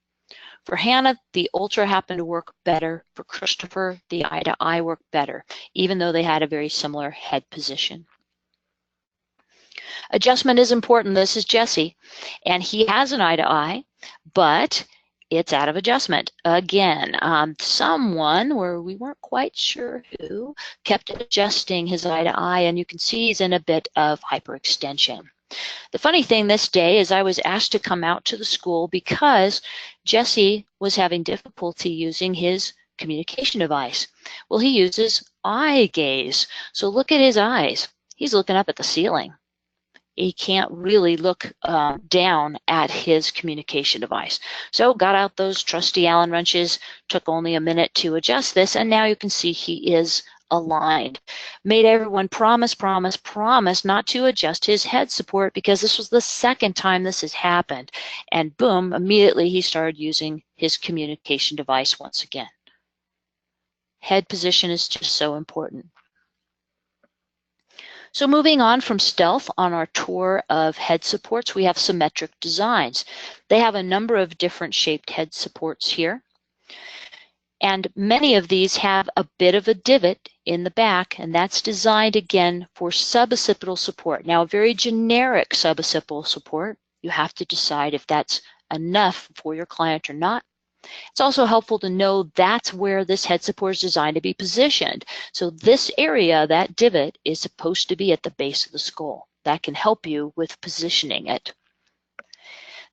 For Hannah, the Ultra happened to work better. For Christopher, the eye-to-eye worked better, even though they had a very similar head position. Adjustment is important. This is Jesse, and he has an eye-to-eye, but it's out of adjustment. Again, someone, where we weren't quite sure who, kept adjusting his eye-to-eye, and you can see he's in a bit of hyperextension. The funny thing this day is I was asked to come out to the school because Jesse was having difficulty using his communication device. Well, he uses eye gaze. So look at his eyes. He's looking up at the ceiling. He can't really look down at his communication device. So got out those trusty Allen wrenches, took only a minute to adjust this, and now you can see he is aligned. Made everyone promise not to adjust his head support because this was the second time this has happened. And boom, immediately he started using his communication device once again. Head position is just so important. So moving on from stealth on our tour of head supports, we have symmetric designs. They have a number of different shaped head supports here. And many of these have a bit of a divot in the back, and that's designed again for suboccipital support. Now, a very generic suboccipital support, you have to decide if that's enough for your client or not. It's also helpful to know that's where this head support is designed to be positioned. So this area, that divot, is supposed to be at the base of the skull. That can help you with positioning it.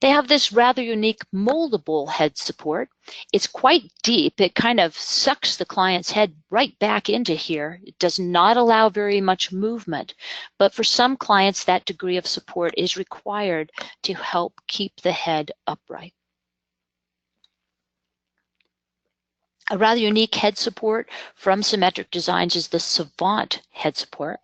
They have this rather unique moldable head support. It's quite deep. It kind of sucks the client's head right back into here. It does not allow very much movement. But for some clients, that degree of support is required to help keep the head upright. A rather unique head support from Symmetric Designs is the Savant head support.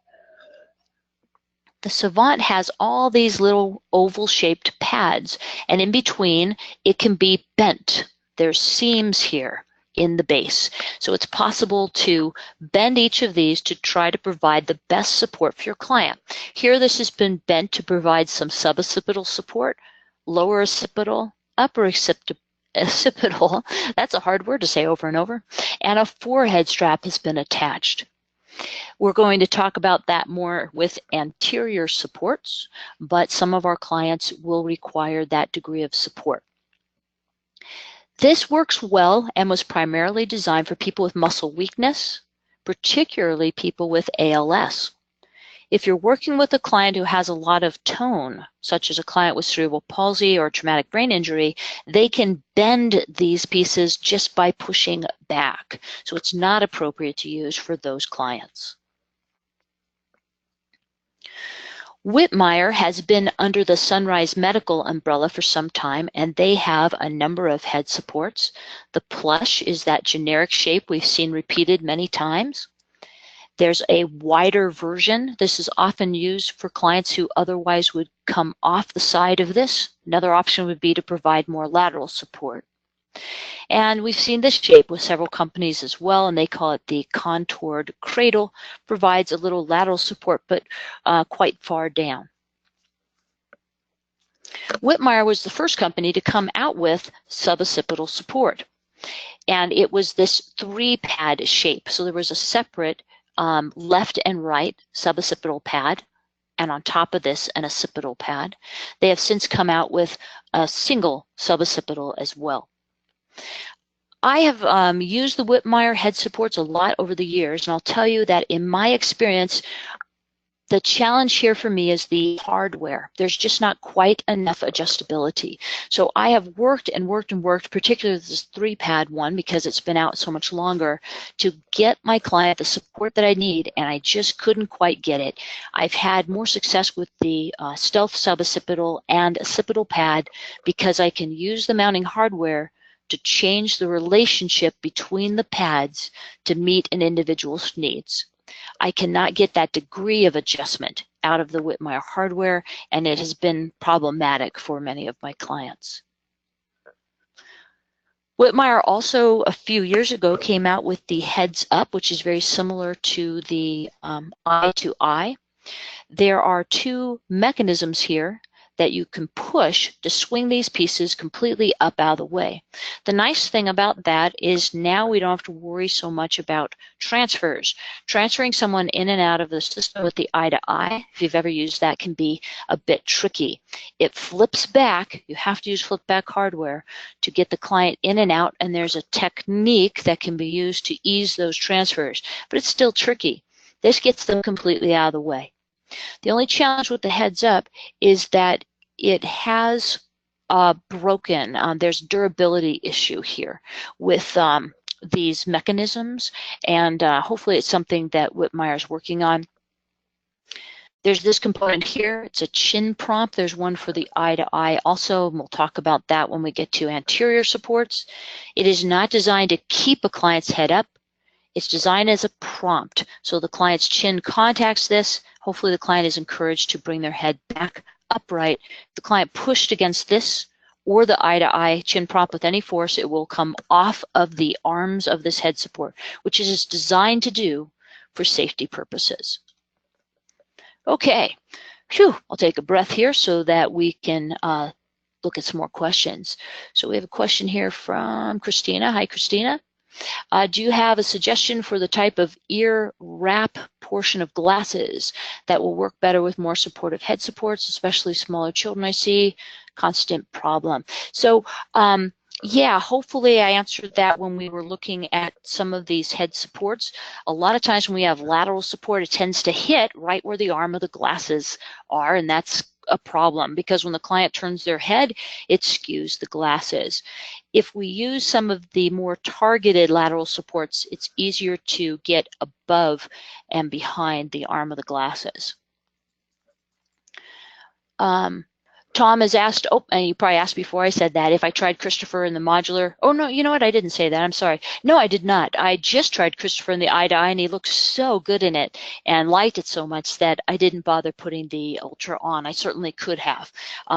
The Savant has all these little oval-shaped pads, and in between, it can be bent. There's seams here in the base. So it's possible to bend each of these to try to provide the best support for your client. Here, this has been bent to provide some suboccipital support, lower occipital, upper occipital, that's a hard word to say over and over, and a forehead strap has been attached. We're going to talk about that more with anterior supports, but some of our clients will require that degree of support. This works well and was primarily designed for people with muscle weakness, particularly people with ALS. If you're working with a client who has a lot of tone, such as a client with cerebral palsy or traumatic brain injury, they can bend these pieces just by pushing back. So it's not appropriate to use for those clients. Wittmeyer has been under the Sunrise Medical umbrella for some time, and they have a number of head supports. The plush is that generic shape we've seen repeated many times. There's a wider version. This is often used for clients who otherwise would come off the side of this. Another option would be to provide more lateral support. And we've seen this shape with several companies as well, and they call it the contoured cradle. Provides a little lateral support, but quite far down. Wittmeyer was the first company to come out with suboccipital support. And it was this 3-pad shape. So there was a separate left and right suboccipital pad, and on top of this, an occipital pad. They have since come out with a single suboccipital as well. I have used the Wittmeyer head supports a lot over the years, and I'll tell you that in my experience, the challenge here for me is the hardware. There's just not quite enough adjustability. So I have worked and worked and worked, particularly with this 3-pad one, because it's been out so much longer, to get my client the support that I need, and I just couldn't quite get it. I've had more success with the stealth suboccipital and occipital pad because I can use the mounting hardware to change the relationship between the pads to meet an individual's needs. I cannot get that degree of adjustment out of the Wittmeyer hardware, and it has been problematic for many of my clients. Wittmeyer also, a few years ago, came out with the heads up, which is very similar to the eye to eye. There are 2 mechanisms here that you can push to swing these pieces completely up out of the way. The nice thing about that is now we don't have to worry so much about transfers. Transferring someone in and out of the system with the eye to eye, if you've ever used that, can be a bit tricky. It flips back. You have to use flip back hardware to get the client in and out, and there's a technique that can be used to ease those transfers, but it's still tricky. This gets them completely out of the way. The only challenge with the heads up is that it has broken. There's durability issue here with these mechanisms, and hopefully it's something that Wittmeyer is working on. There's this component here. It's a chin prompt. There's one for the eye to eye also, and we'll talk about that when we get to anterior supports. It is not designed to keep a client's head up. It's designed as a prompt. So the client's chin contacts this. Hopefully the client is encouraged to bring their head back upright. The client pushed against this or the eye-to-eye chin prop with any force, it will come off of the arms of this head support, which it is designed to do for safety purposes. Okay, phew, I'll take a breath here so that we can look at some more questions. So we have a question here from Christina. Hi, Christina. Do you have a suggestion for the type of ear wrap portion of glasses that will work better with more supportive head supports, especially smaller children I see? Constant problem. So yeah, hopefully I answered that when we were looking at some of these head supports. A lot of times when we have lateral support, it tends to hit right where the arm of the glasses are, and that's a problem because when the client turns their head, it skews the glasses. If we use some of the more targeted lateral supports, it's easier to get above and behind the arm of the glasses. Tom has asked, oh, and you probably asked before I said that, if I tried Christopher in the modular. Oh, no, you know what? I didn't say that. I'm sorry. No, I did not. I just tried Christopher in the eye-to-eye, and he looked so good in it and liked it so much that I didn't bother putting the Ultra on. I certainly could have.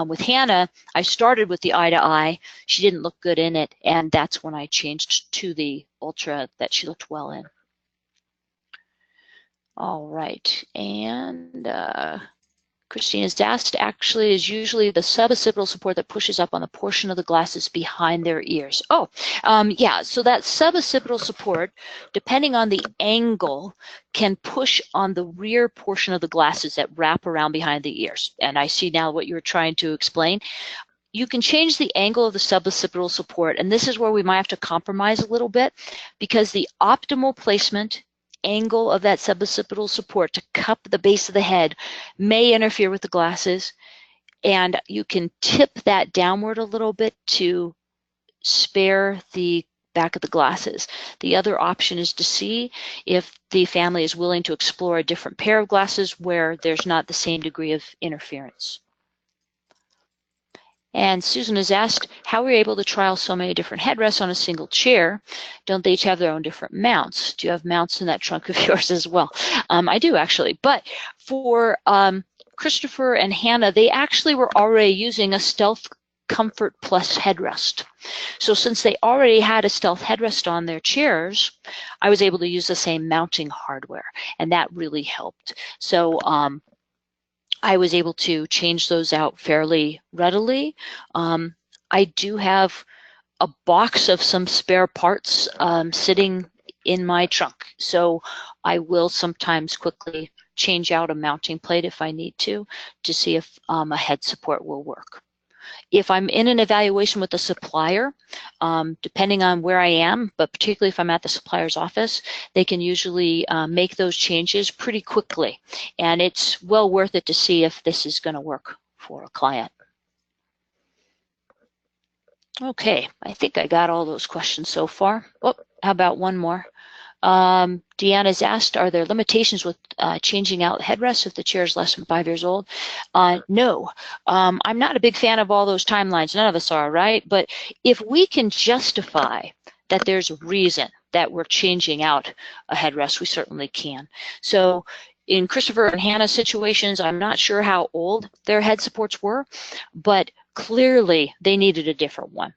With Hannah, I started with the eye-to-eye. She didn't look good in it, and that's when I changed to the Ultra that she looked well in. All right, and Christina's asked actually is usually the suboccipital support that pushes up on the portion of the glasses behind their ears. Oh, yeah, so that suboccipital support, depending on the angle, can push on the rear portion of the glasses that wrap around behind the ears. And I see now what you're trying to explain. You can change the angle of the suboccipital support, and this is where we might have to compromise a little bit because the optimal placement angle of that suboccipital support to cup the base of the head may interfere with the glasses, and you can tip that downward a little bit to spare the back of the glasses. The other option is to see if the family is willing to explore a different pair of glasses where there's not the same degree of interference. And Susan has asked, how are you able to trial so many different headrests on a single chair? Don't they each have their own different mounts? Do you have mounts in that trunk of yours as well? I do, actually. But for Christopher and Hannah, they actually were already using a Stealth Comfort Plus headrest. So since they already had a Stealth headrest on their chairs, I was able to use the same mounting hardware, and that really helped. So I was able to change those out fairly readily. I do have a box of some spare parts sitting in my trunk, so I will sometimes quickly change out a mounting plate if I need to see if a head support will work. If I'm in an evaluation with a supplier, depending on where I am, but particularly if I'm at the supplier's office, they can usually make those changes pretty quickly. And it's well worth it to see if this is going to work for a client. Okay, I think I got all those questions so far. Oh, how about one more? Deanna's asked, are there limitations with changing out headrests if the chair is less than 5 years old? No. I'm not a big fan of all those timelines. None of us are, right? But if we can justify that there's a reason that we're changing out a headrest, we certainly can. So in Christopher and Hannah's situations, I'm not sure how old their head supports were, but clearly they needed a different one.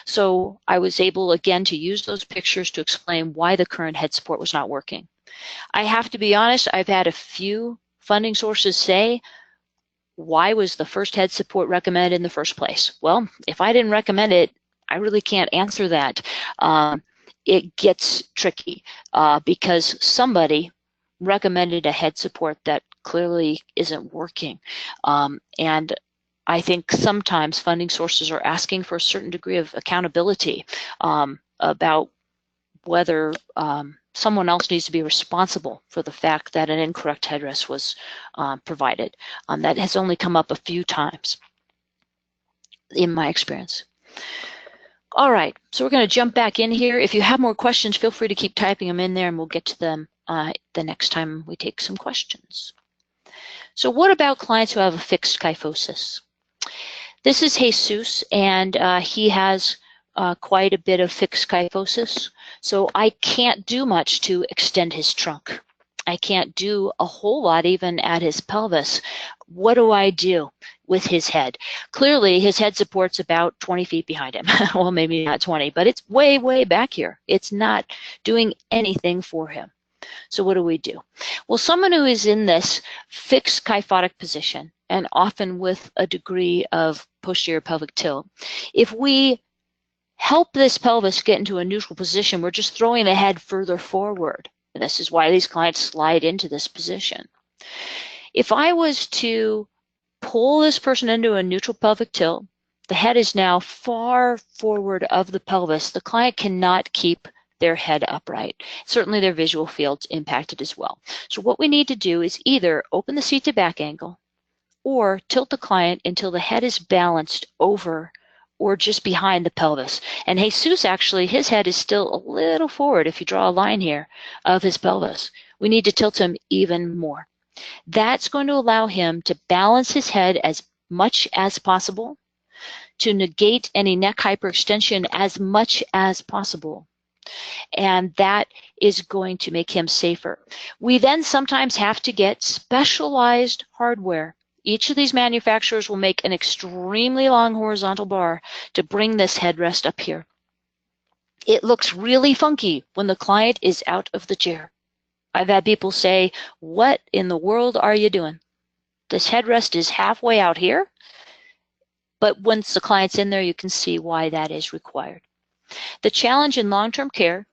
So I was able, again, to use those pictures to explain why the current head support was not working. I have to be honest, I've had a few funding sources say, why was the first head support recommended in the first place? Well, if I didn't recommend it, I really can't answer that. It gets tricky because somebody recommended a head support that clearly isn't working. And I think sometimes funding sources are asking for a certain degree of accountability about whether someone else needs to be responsible for the fact that an incorrect headrest was provided. That has only come up a few times in my experience. All right, so we're going to jump back in here. If you have more questions, feel free to keep typing them in there and we'll get to them the next time we take some questions. So what about clients who have a fixed kyphosis? This is Jesus, and he has quite a bit of fixed kyphosis, so I can't do much to extend his trunk. I can't do a whole lot even at his pelvis. What do I do with his head? Clearly, his head support's about 20 feet behind him. Well, maybe not 20, but it's way, way back here. It's not doing anything for him. So what do we do? Well, someone who is in this fixed kyphotic position, and often with a degree of posterior pelvic tilt, if we help this pelvis get into a neutral position, we're just throwing the head further forward. And this is why these clients slide into this position. If I was to pull this person into a neutral pelvic tilt, the head is now far forward of the pelvis. The client cannot keep their head upright. Certainly their visual field's impacted as well. So what we need to do is either open the seat to back angle or tilt the client until the head is balanced over or just behind the pelvis. And Jesus, actually, his head is still a little forward, if you draw a line here, of his pelvis. We need to tilt him even more. That's going to allow him to balance his head as much as possible, to negate any neck hyperextension as much as possible. And that is going to make him safer. We then sometimes have to get specialized hardware. Each of these manufacturers will make an extremely long horizontal bar to bring this headrest up here. It looks really funky when the client is out of the chair. I've had people say, "What in the world are you doing? This headrest is halfway out here." But once the client's in there, you can see why that is required. The challenge in long-term care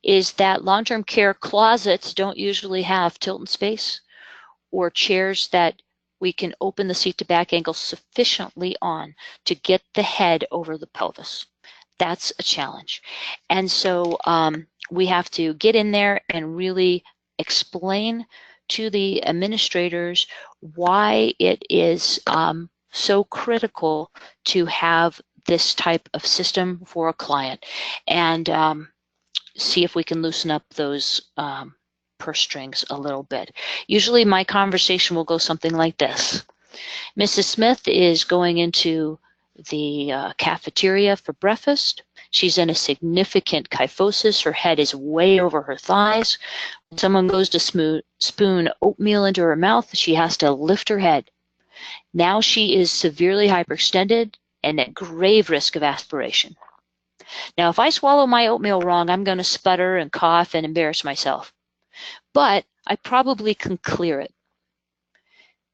is that long-term care closets don't usually have tilt and space or chairs that we can open the seat to back angle sufficiently on to get the head over the pelvis. That's a challenge. And so we have to get in there and really explain to the administrators why it is so critical to have this type of system for a client, and see if we can loosen up those purse strings a little bit. Usually my conversation will go something like this. Mrs. Smith is going into the cafeteria for breakfast. She's in a significant kyphosis. Her head is way over her thighs. When someone goes to spoon oatmeal into her mouth, she has to lift her head. Now she is severely hyperextended and at grave risk of aspiration. Now, if I swallow my oatmeal wrong, I'm going to sputter and cough and embarrass myself. But I probably can clear it.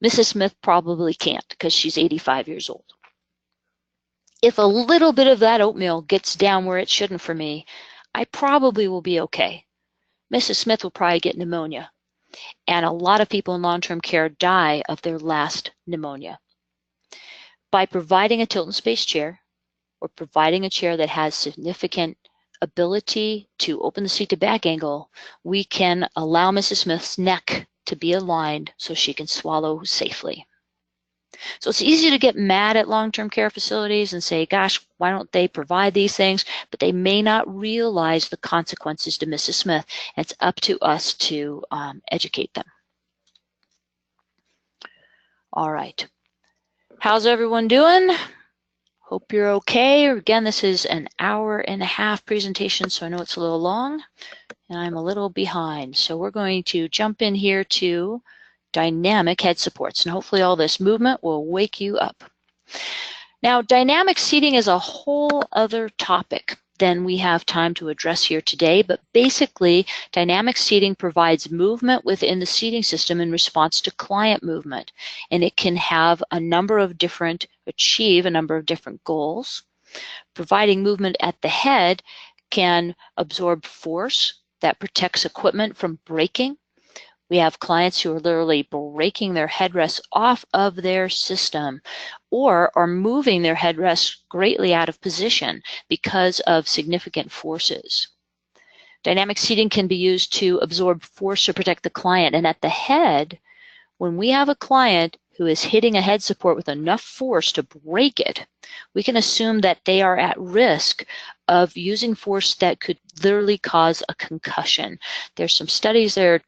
Mrs. Smith probably can't because she's 85 years old. If a little bit of that oatmeal gets down where it shouldn't for me, I probably will be okay. Mrs. Smith will probably get pneumonia. And a lot of people in long-term care die of their last pneumonia. By providing a tilt and space chair, or providing a chair that has significant ability to open the seat to back angle, we can allow Mrs. Smith's neck to be aligned so she can swallow safely. So it's easy to get mad at long-term care facilities and say, gosh, why don't they provide these things? But they may not realize the consequences to Mrs. Smith. And it's up to us to educate them. All right. How's everyone doing? Hope you're okay. Again, this is an 1.5-hour presentation, so I know it's a little long, and I'm a little behind. So we're going to jump in here to dynamic head supports, and hopefully all this movement will wake you up. Now, dynamic seating is a whole other topic than we have time to address here today, but basically, dynamic seating provides movement within the seating system in response to client movement, and it can have a number of different, achieve a number of different goals. Providing movement at the head can absorb force that protects equipment from breaking. We have clients who are literally breaking their headrests off of their system or are moving their headrests greatly out of position because of significant forces. Dynamic seating can be used to absorb force to protect the client. And at the head, when we have a client who is hitting a head support with enough force to break it, we can assume that they are at risk of using force that could literally cause a concussion. There's some studies that are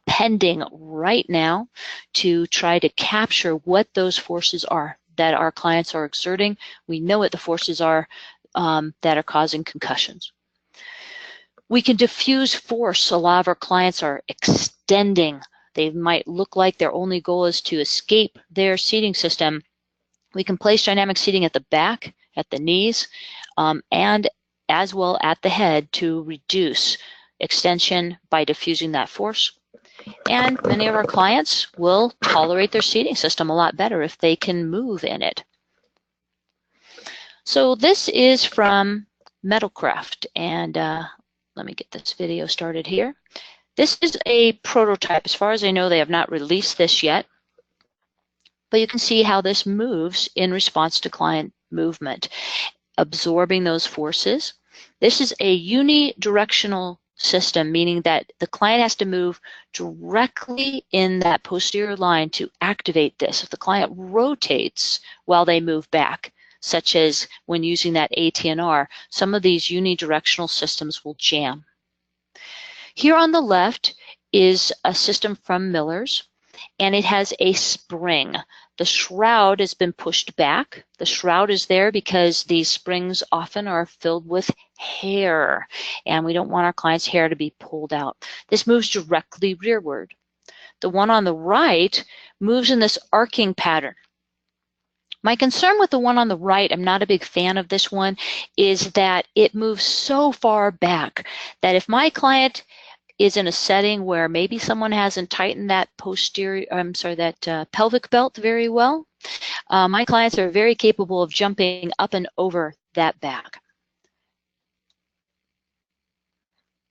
pending right now to try to capture what those forces are that our clients are exerting. We know what the forces are that are causing concussions. We can diffuse force. A lot of our clients are extending. They might look like their only goal is to escape their seating system. We can place dynamic seating at the back, at the knees, and as well at the head to reduce extension by diffusing that force. And many of our clients will tolerate their seating system a lot better if they can move in it. So this is from Metalcraft, and let me get this video started here. This is a prototype. As far as I know, they have not released this yet, but you can see how this moves in response to client movement, absorbing those forces. This is a unidirectional system, meaning that the client has to move directly in that posterior line to activate this. If the client rotates while they move back, such as when using that ATNR, some of these unidirectional systems will jam. Here on the left is a system from Miller's, and it has a spring. The shroud has been pushed back. The shroud is there because these springs often are filled with hair, and we don't want our client's hair to be pulled out. This moves directly rearward. The one on the right moves in this arcing pattern. My concern with the one on the right, I'm not a big fan of this one, is that it moves so far back that if my client is in a setting where maybe someone hasn't tightened that pelvic belt very well, my clients are very capable of jumping up and over that back.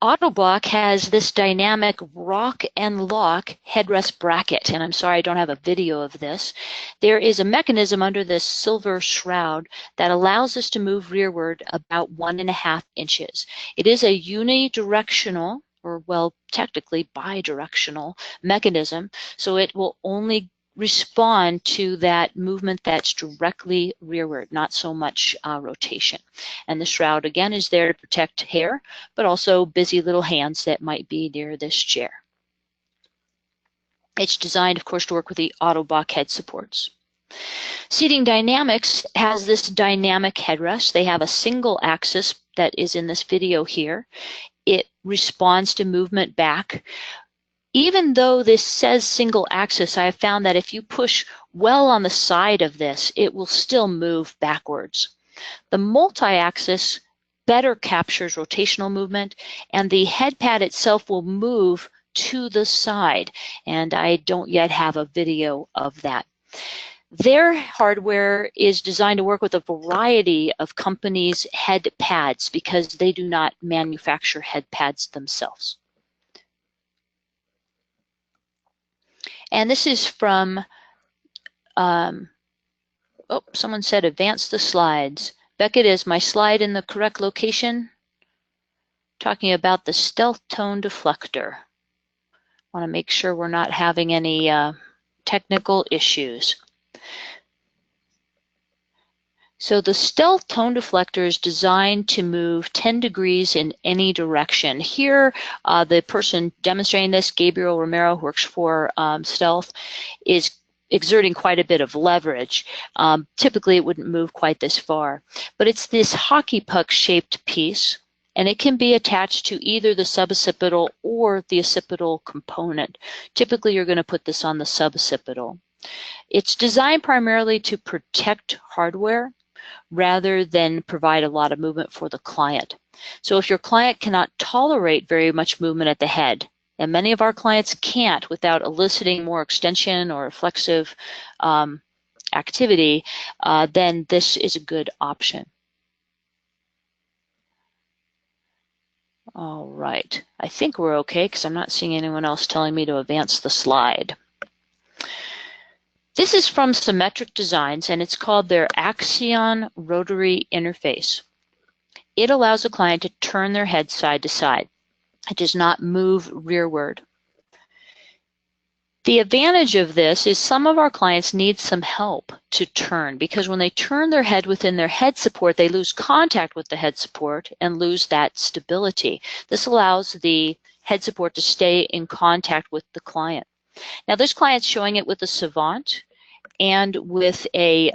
AutoBac has this dynamic rock and lock headrest bracket, and I'm sorry I don't have a video of this. There is a mechanism under this silver shroud that allows us to move rearward about 1.5 inches. It is a unidirectional, or well, technically bidirectional mechanism, so it will only respond to that movement that's directly rearward, not so much rotation. And the shroud, again, is there to protect hair, but also busy little hands that might be near this chair. It's designed, of course, to work with the AutoBac head supports. Seating Dynamics has this dynamic headrest. They have a single axis that is in this video here. It responds to movement back. Even though this says single axis, I have found that if you push well on the side of this, it will still move backwards. The multi-axis better captures rotational movement, and the head pad itself will move to the side, and I don't yet have a video of that. Their hardware is designed to work with a variety of companies' head pads because they do not manufacture head pads themselves. And this is from, someone said advance the slides. Beckett, is my slide in the correct location? Talking about the stealth tone deflector. Want to make sure we're not having any technical issues. So the stealth tone deflector is designed to move 10 degrees in any direction. Here, the person demonstrating this, Gabriel Romero, who works for Stealth, is exerting quite a bit of leverage. Typically, it wouldn't move quite this far. But it's this hockey puck shaped piece, and it can be attached to either the suboccipital or the occipital component. Typically, you're going to put this on the suboccipital. It's designed primarily to protect hardware rather than provide a lot of movement for the client. So if your client cannot tolerate very much movement at the head, and many of our clients can't without eliciting more extension or flexive activity, then this is a good option. All right, I think we're okay because I'm not seeing anyone else telling me to advance the slide. This is from Symmetric Designs, and it's called their Axion Rotary Interface. It allows a client to turn their head side to side. It does not move rearward. The advantage of this is some of our clients need some help to turn, because when they turn their head within their head support, they lose contact with the head support and lose that stability. This allows the head support to stay in contact with the client. Now, this client's showing it with a Savant and with a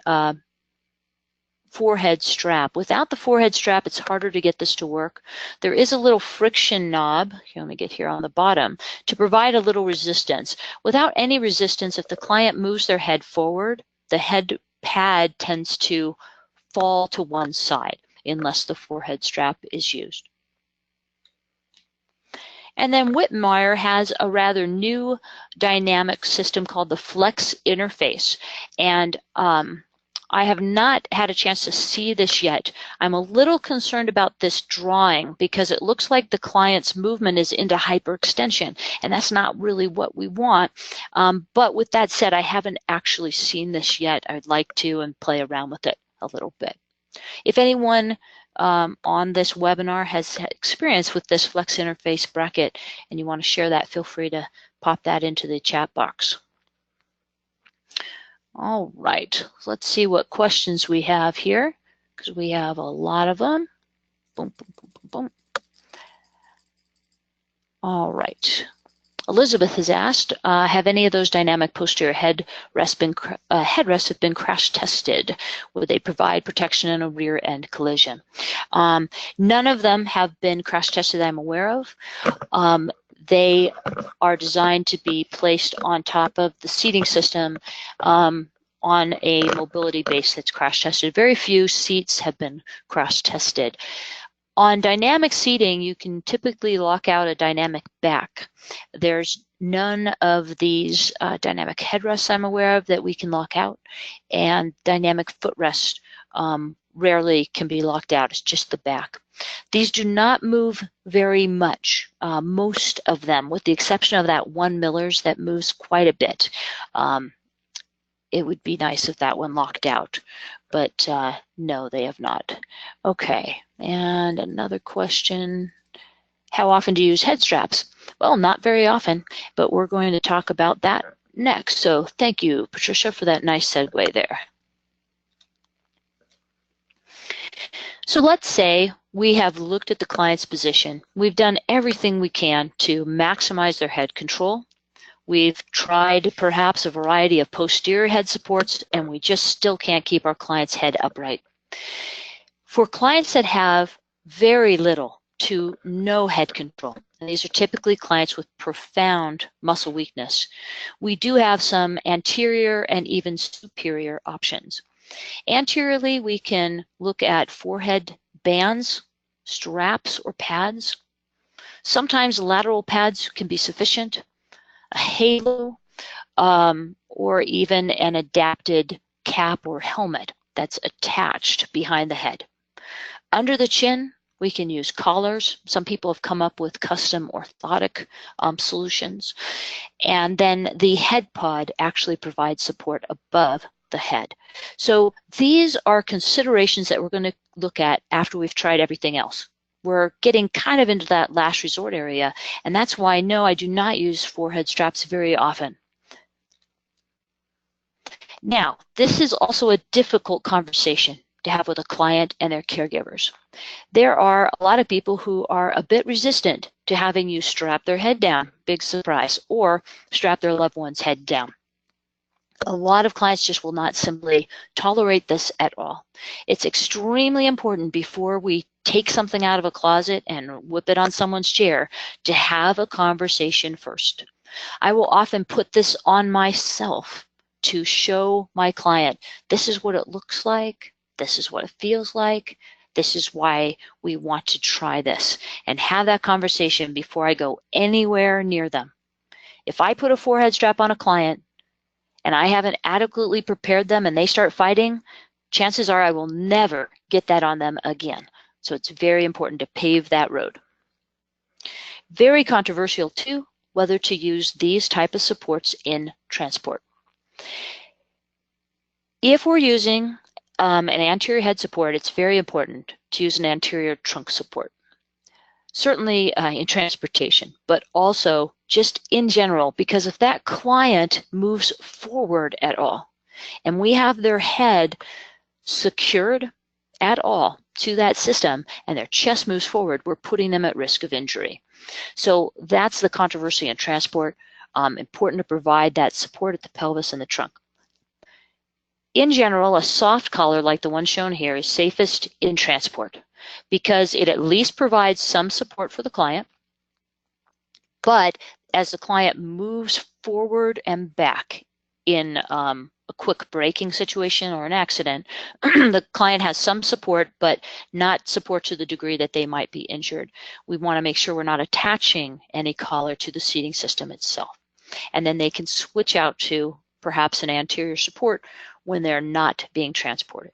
forehead strap. Without the forehead strap, it's harder to get this to work. There is a little friction knob, here, let me get here on the bottom, to provide a little resistance. Without any resistance, if the client moves their head forward, the head pad tends to fall to one side unless the forehead strap is used. And then Wittmeyer has a rather new dynamic system called the Flex Interface. And I have not had a chance to see this yet. I'm a little concerned about this drawing because it looks like the client's movement is into hyperextension, and that's not really what we want. But with that said, I haven't actually seen this yet. I'd like to and play around with it a little bit. If anyone on this webinar has experience with this Flex Interface bracket and you want to share that, feel free to pop that into the chat box. All right, let's see what questions we have here, because we have a lot of them. Boom, boom, boom, boom, boom. All right. Elizabeth has asked, have any of those dynamic posterior headrests have been crash tested? Would they provide protection in a rear end collision? None of them have been crash tested that I'm aware of. They are designed to be placed on top of the seating system on a mobility base that's crash tested. Very few seats have been crash tested. On dynamic seating, you can typically lock out a dynamic back. There's none of these dynamic headrests I'm aware of that we can lock out, and dynamic footrest rarely can be locked out. It's just the back. These do not move very much, most of them, with the exception of that one Miller's that moves quite a bit. It would be nice if that one locked out, but no, they have not. Okay, and another question. How often do you use head straps? Well, not very often, but we're going to talk about that next. So thank you, Patricia, for that nice segue there. So let's say we have looked at the client's position. We've done everything we can to maximize their head control. We've tried perhaps a variety of posterior head supports, and we just still can't keep our client's head upright. For clients that have very little to no head control, and these are typically clients with profound muscle weakness, we do have some anterior and even superior options. Anteriorly, we can look at forehead bands, straps, or pads. Sometimes lateral pads can be sufficient, a halo, or even an adapted cap or helmet that's attached behind the head. Under the chin, we can use collars. Some people have come up with custom orthotic solutions. And then the head pod actually provides support above the head. So these are considerations that we're going to look at after we've tried everything else. We're getting kind of into that last resort area, and that's why, no, I do not use forehead straps very often. Now, this is also a difficult conversation to have with a client and their caregivers. There are a lot of people who are a bit resistant to having you strap their head down, big surprise, or strap their loved one's head down. A lot of clients just will not simply tolerate this at all. It's extremely important before we take something out of a closet and whip it on someone's chair to have a conversation first. I will often put this on myself to show my client, this is what it looks like, this is what it feels like, this is why we want to try this, and have that conversation before I go anywhere near them. If I put a forehead strap on a client and I haven't adequately prepared them and they start fighting, chances are I will never get that on them again. So it's very important to pave that road. Very controversial too, whether to use these type of supports in transport. If we're using an anterior head support, it's very important to use an anterior trunk support. Certainly in transportation, but also just in general, because if that client moves forward at all, and we have their head secured at all to that system, and their chest moves forward, we're putting them at risk of injury. So that's the controversy in transport. Important to provide that support at the pelvis and the trunk. In general, a soft collar like the one shown here is safest in transport because it at least provides some support for the client. But as the client moves forward and back in a quick braking situation or an accident, the client has some support, but not support to the degree that they might be injured. We want to make sure we're not attaching any collar to the seating system itself. And then they can switch out to perhaps an anterior support when they're not being transported.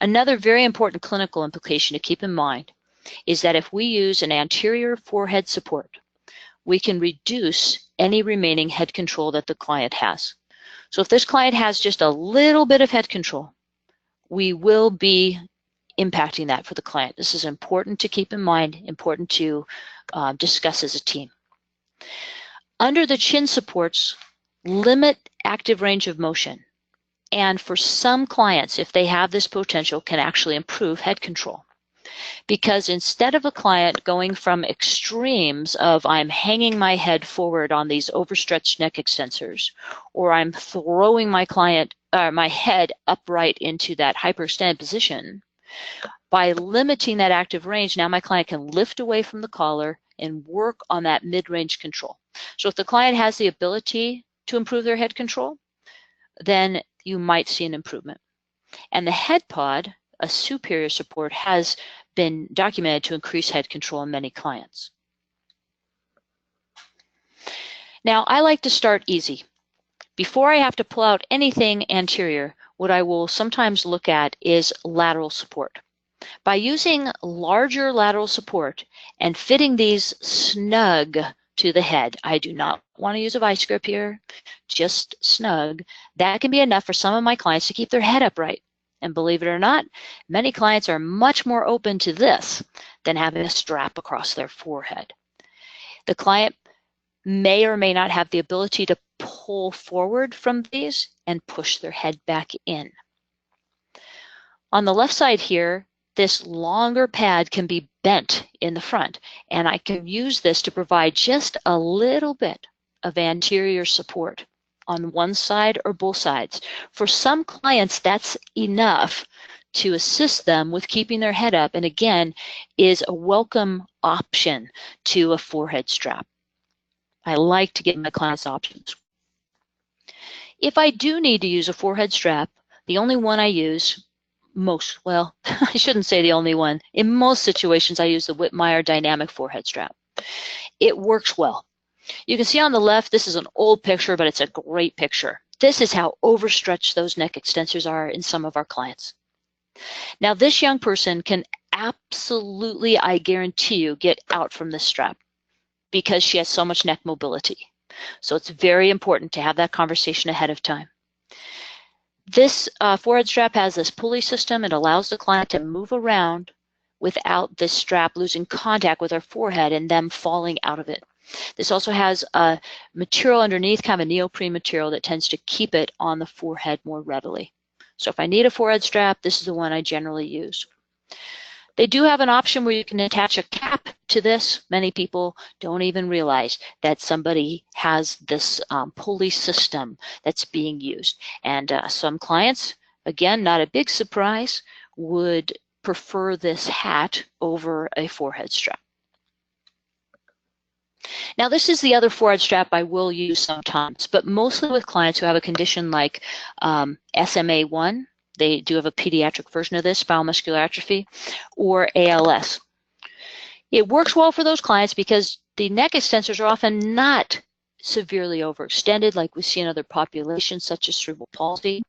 Another very important clinical implication to keep in mind is that if we use an anterior forehead support, we can reduce any remaining head control that the client has. So if this client has just a little bit of head control, we will be impacting that for the client. This is important to keep in mind, important to discuss as a team. Under the chin supports, limit active range of motion. And for some clients, if they have this potential, can actually improve head control. Because instead of a client going from extremes of I'm hanging my head forward on these overstretched neck extensors, or I'm throwing my head upright into that hyperextended position, by limiting that active range, now my client can lift away from the collar and work on that mid-range control. So if the client has the ability to improve their head control, then you might see an improvement. And the head pod, a superior support, has been documented to increase head control in many clients. Now, I like to start easy. Before I have to pull out anything anterior, what I will sometimes look at is lateral support. By using larger lateral support and fitting these snug to the head, I do not want to use a vice grip here, just snug. That can be enough for some of my clients to keep their head upright. And believe it or not, many clients are much more open to this than having a strap across their forehead. The client may or may not have the ability to pull forward from these and push their head back in. On the left side here, this longer pad can be bent in the front, and I can use this to provide just a little bit of anterior support on one side or both sides. For some clients, that's enough to assist them with keeping their head up, and again, is a welcome option to a forehead strap. I like to give my clients options. If I do need to use a forehead strap, the only one I use well, I shouldn't say the only one. In most situations, I use the Wittmeyer dynamic forehead strap. It works well. You can see on the left, this is an old picture, but it's a great picture. This is how overstretched those neck extensors are in some of our clients. Now, this young person can absolutely, I guarantee you, get out from this strap because she has so much neck mobility. So it's very important to have that conversation ahead of time. This forehead strap has this pulley system. It allows the client to move around without this strap losing contact with our forehead and them falling out of it. This also has a material underneath, kind of a neoprene material that tends to keep it on the forehead more readily. So if I need a forehead strap, this is the one I generally use. They do have an option where you can attach a cap to this. Many people don't even realize that somebody has this pulley system that's being used. And some clients, again, not a big surprise, would prefer this hat over a forehead strap. Now, this is the other forehead strap I will use sometimes, but mostly with clients who have a condition like SMA1. They do have a pediatric version of this, spinal muscular atrophy, or ALS. It works well for those clients because the neck extensors are often not severely overextended like we see in other populations such as cerebral palsy.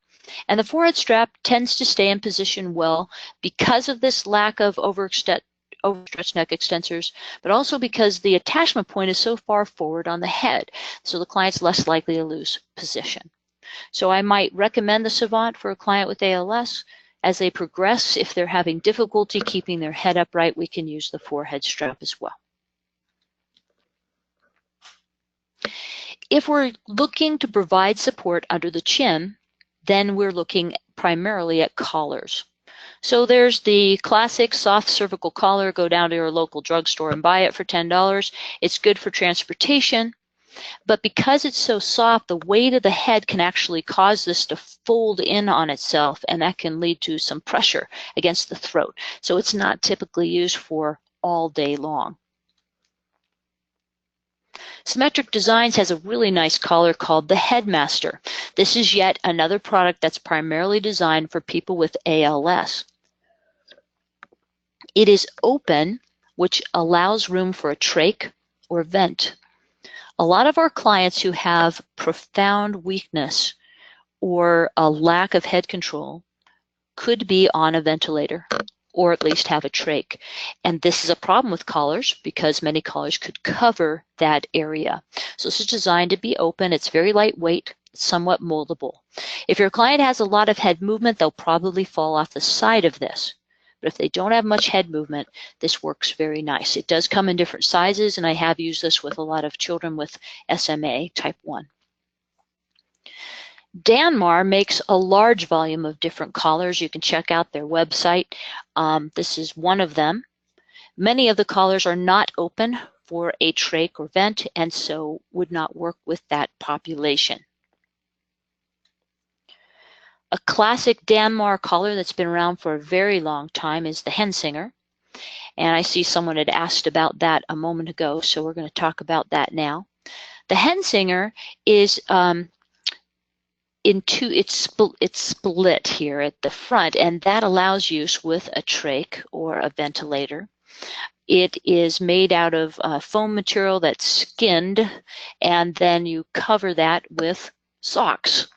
And the forehead strap tends to stay in position well because of this lack of overstretched neck extensors, but also because the attachment point is so far forward on the head, so the client's less likely to lose position. So I might recommend the Savant for a client with ALS. As they progress, if they're having difficulty keeping their head upright, we can use the forehead strap as well. If we're looking to provide support under the chin, then we're looking primarily at collars. So there's the classic soft cervical collar. Go down to your local drugstore and buy it for $10. It's good for transportation. But because it's so soft, the weight of the head can actually cause this to fold in on itself, and that can lead to some pressure against the throat. So it's not typically used for all day long. Symmetric Designs has a really nice collar called the Headmaster. This is yet another product that's primarily designed for people with ALS. It is open, which allows room for a trach or vent. A lot of our clients who have profound weakness or a lack of head control could be on a ventilator or at least have a trach. And this is a problem with collars because many collars could cover that area. So this is designed to be open. It's very lightweight, somewhat moldable. If your client has a lot of head movement, they'll probably fall off the side of this. But if they don't have much head movement, this works very nice. It does come in different sizes, and I have used this with a lot of children with SMA type 1. Danmar makes a large volume of different collars. You can check out their website. This is one of them. Many of the collars are not open for a trach or vent, and so would not work with that population. A classic Danmar collar that's been around for a very long time is the Hensinger. And I see someone had asked about that a moment ago, so we're going to talk about that now. The Hensinger is it's split here at the front, and that allows use with a trach or a ventilator. It is made out of foam material that's skinned, and then you cover that with socks.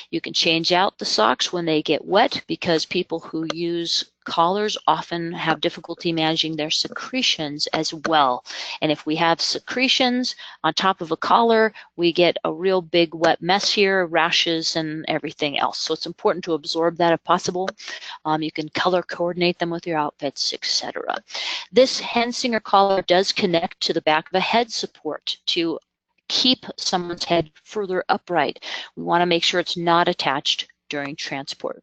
You can change out the socks when they get wet because people who use collars often have difficulty managing their secretions as well. And if we have secretions on top of a collar, we get a real big wet mess here, rashes and everything else. So it's important to absorb that if possible. You can color coordinate them with your outfits, etc. This Hensinger collar does connect to the back of a head support to keep someone's head further upright. We want to make sure it's not attached during transport.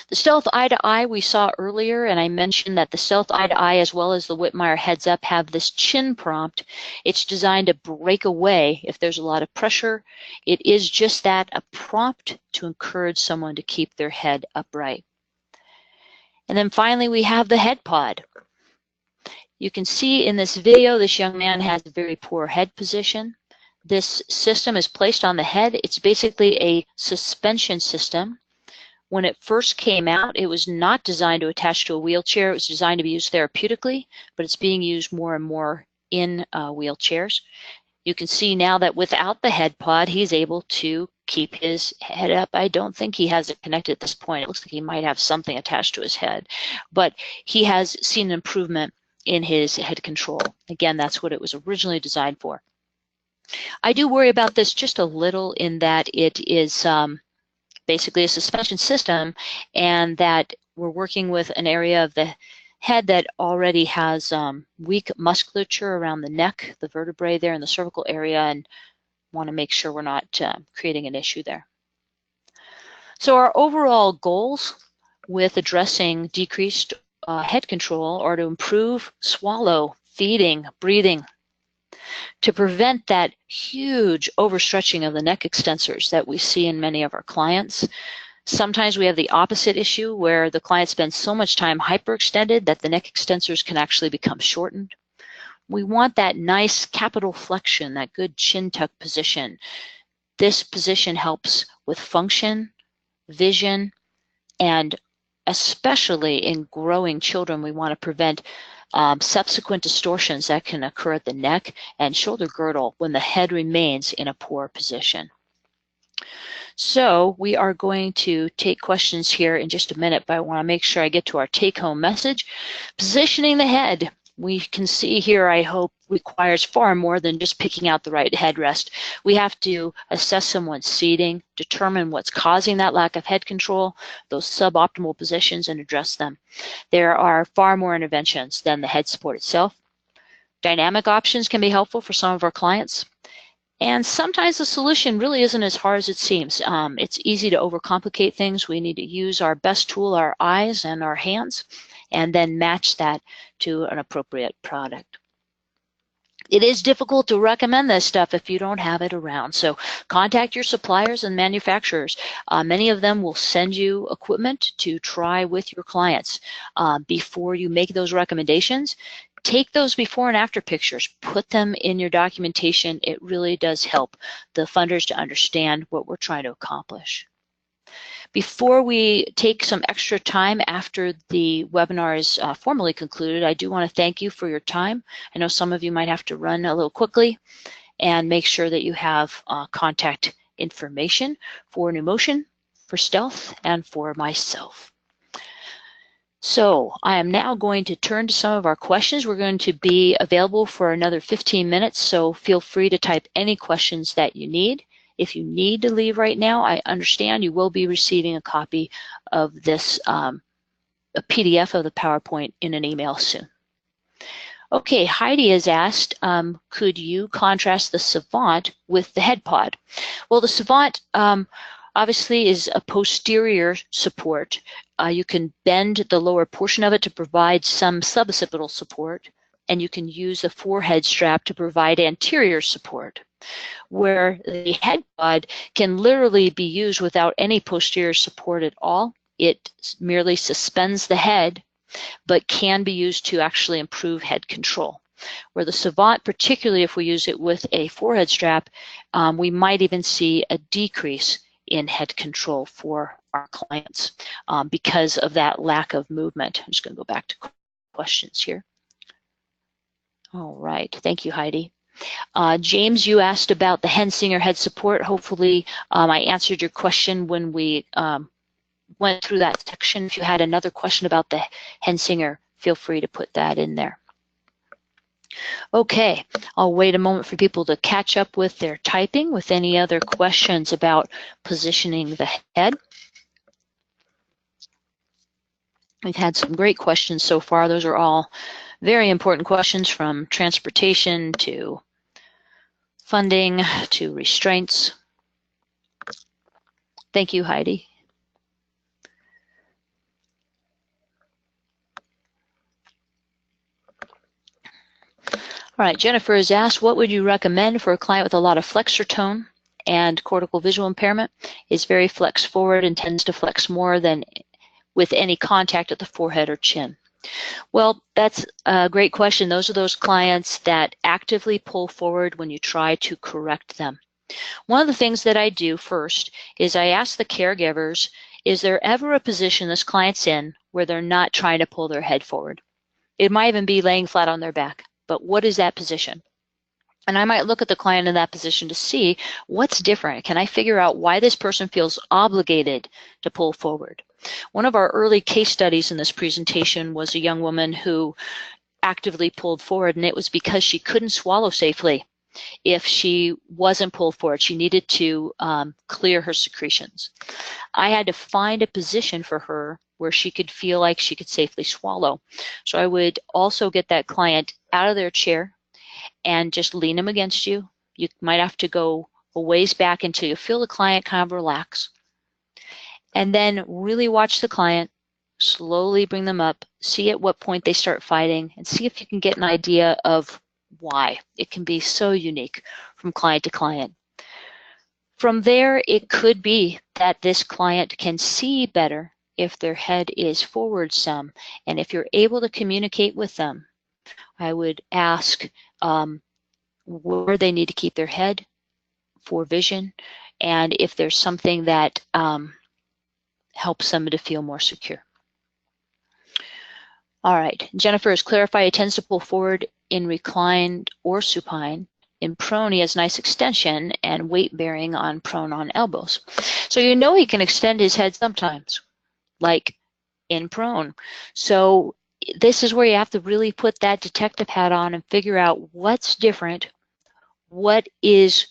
The Stealth Eye-to-Eye we saw earlier, and I mentioned that the Stealth Eye-to-Eye as well as the Wittmeyer Heads Up have this chin prompt. It's designed to break away if there's a lot of pressure. It is just that, a prompt to encourage someone to keep their head upright. And then finally we have the head pod. You can see in this video, this young man has a very poor head position. This system is placed on the head. It's basically a suspension system. When it first came out, it was not designed to attach to a wheelchair. It was designed to be used therapeutically, but it's being used more and more in wheelchairs. You can see now that without the head pod, he's able to keep his head up. I don't think he has it connected at this point. It looks like he might have something attached to his head, but he has seen an improvement in his head control. Again, that's what it was originally designed for. I do worry about this just a little in that it is basically a suspension system and that we're working with an area of the head that already has weak musculature around the neck, the vertebrae there in the cervical area, and want to make sure we're not creating an issue there. So our overall goals with addressing decreased head control are to improve swallow, feeding, breathing, to prevent that huge overstretching of the neck extensors that we see in many of our clients. Sometimes we have the opposite issue where the client spends so much time hyperextended that the neck extensors can actually become shortened. We want that nice capital flexion, that good chin tuck position. This position helps with function, vision, and especially in growing children, we want to prevent subsequent distortions that can occur at the neck and shoulder girdle when the head remains in a poor position. So we are going to take questions here in just a minute, but I want to make sure I get to our take-home message. Positioning the head, we can see here, I hope, requires far more than just picking out the right headrest. We have to assess someone's seating, determine what's causing that lack of head control, those suboptimal positions, and address them. There are far more interventions than the head support itself. Dynamic options can be helpful for some of our clients. And sometimes the solution really isn't as hard as it seems. It's easy to overcomplicate things. We need to use our best tool, our eyes and our hands, and then match that to an appropriate product. It is difficult to recommend this stuff if you don't have it around. So contact your suppliers and manufacturers. Many of them will send you equipment to try with your clients. Before you make those recommendations, take those before and after pictures. Put them in your documentation. It really does help the funders to understand what we're trying to accomplish. Before we take some extra time after the webinar is formally concluded, I do want to thank you for your time. I know some of you might have to run a little quickly, and make sure that you have contact information for Numotion, for Stealth, and for myself. So I am now going to turn to some of our questions. We're going to be available for another 15 minutes, so feel free to type any questions that you need. If you need to leave right now, I understand you will be receiving a copy of this, a PDF of the PowerPoint in an email soon. Okay, Heidi has asked, could you contrast the Savant with the head pod? Well, the Savant obviously is a posterior support. You can bend the lower portion of it to provide some suboccipital support, and you can use the forehead strap to provide anterior support, where the head pod can literally be used without any posterior support at all. It merely suspends the head, but can be used to actually improve head control. Where the Savant, particularly if we use it with a forehead strap, we might even see a decrease in head control for our clients because of that lack of movement. I'm just going to go back to questions here. All right, thank you, Heidi. James, you asked about the Hensinger head support. Hopefully I answered your question when we went through that section. If you had another question about the Hensinger, feel free to put that in there. Okay, I'll wait a moment for people to catch up with their typing with any other questions about positioning the head. We've had some great questions so far. Those are all very important questions, from transportation to funding to restraints. Thank you, Heidi. All right, Jennifer has asked, what would you recommend for a client with a lot of flexor tone and cortical visual impairment? Is very flex forward and tends to flex more than with any contact at the forehead or chin. Well, that's a great question. Those are those clients that actively pull forward when you try to correct them. One of the things that I do first is I ask the caregivers, is there ever a position this client's in where they're not trying to pull their head forward? It might even be laying flat on their back, but what is that position? And I might look at the client in that position to see what's different. Can I figure out why this person feels obligated to pull forward? One of our early case studies in this presentation was a young woman who actively pulled forward, and it was because she couldn't swallow safely if she wasn't pulled forward. She needed to clear her secretions. I had to find a position for her where she could feel like she could safely swallow. So I would also get that client out of their chair and just lean them against you. You might have to go a ways back until you feel the client kind of relax. And then really watch the client, slowly bring them up, see at what point they start fighting, and see if you can get an idea of why. It can be so unique from client to client. From there, it could be that this client can see better if their head is forward some. And if you're able to communicate with them, I would ask where they need to keep their head for vision, and if there's something that helps them to feel more secure. All right, Jennifer has clarified, it tends to pull forward in reclined or supine. In prone, he has nice extension and weight bearing on prone on elbows. So you know he can extend his head sometimes, like in prone. So this is where you have to really put that detective hat on and figure out what's different, what is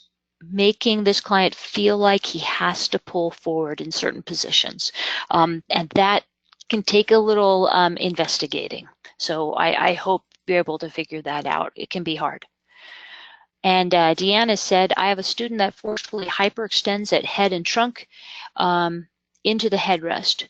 making this client feel like he has to pull forward in certain positions. And that can take a little investigating. So I hope you're able to figure that out. It can be hard. And Deanna said, I have a student that forcefully hyperextends at head and trunk into the headrest.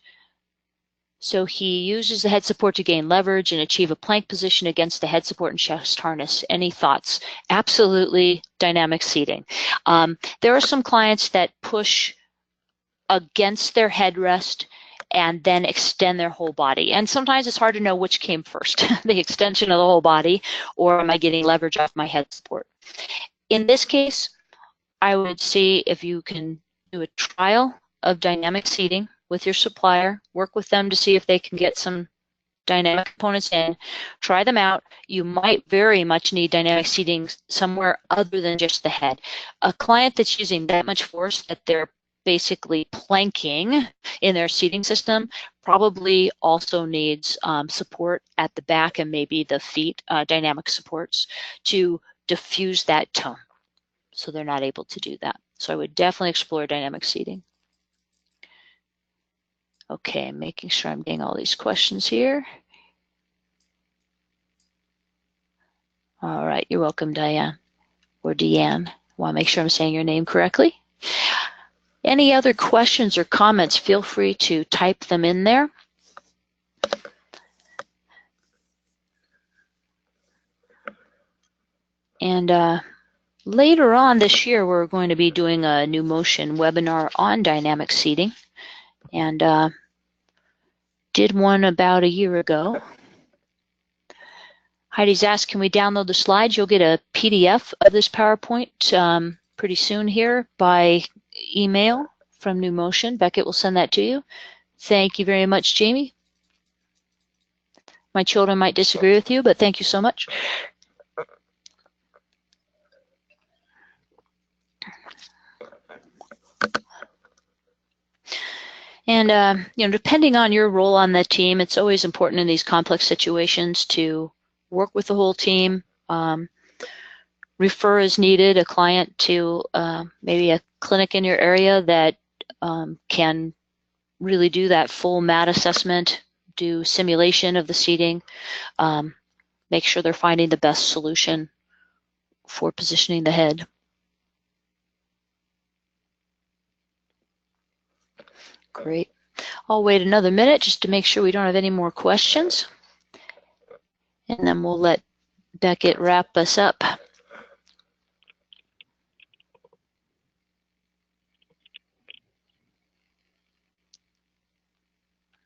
So he uses the head support to gain leverage and achieve a plank position against the head support and chest harness. Any thoughts? Absolutely dynamic seating. There are some clients that push against their headrest and then extend their whole body. And sometimes it's hard to know which came first, the extension of the whole body, or am I getting leverage off my head support? In this case, I would see if you can do a trial of dynamic seating with your supplier, work with them to see if they can get some dynamic components in, try them out. You might very much need dynamic seating somewhere other than just the head. A client that's using that much force that they're basically planking in their seating system probably also needs support at the back and maybe the feet, dynamic supports, to diffuse that tone. So they're not able to do that. So I would definitely explore dynamic seating. Okay, making sure I'm getting all these questions here. All right, you're welcome, Diane, or Deanne. Want to make sure I'm saying your name correctly. Any other questions or comments, feel free to type them in there. And later on this year, we're going to be doing a Numotion webinar on dynamic seating, and did one about a year ago. Heidi's asked, can we download the slides? You'll get a PDF of this PowerPoint pretty soon here by email from Numotion. Beckett will send that to you. Thank you very much, Jamie. My children might disagree with you, but thank you so much. And depending on your role on the team, it's always important in these complex situations to work with the whole team, refer as needed a client to maybe a clinic in your area that can really do that full mat assessment, do simulation of the seating, make sure they're finding the best solution for positioning the head. Great. I'll wait another minute just to make sure we don't have any more questions. And then we'll let Beckett wrap us up.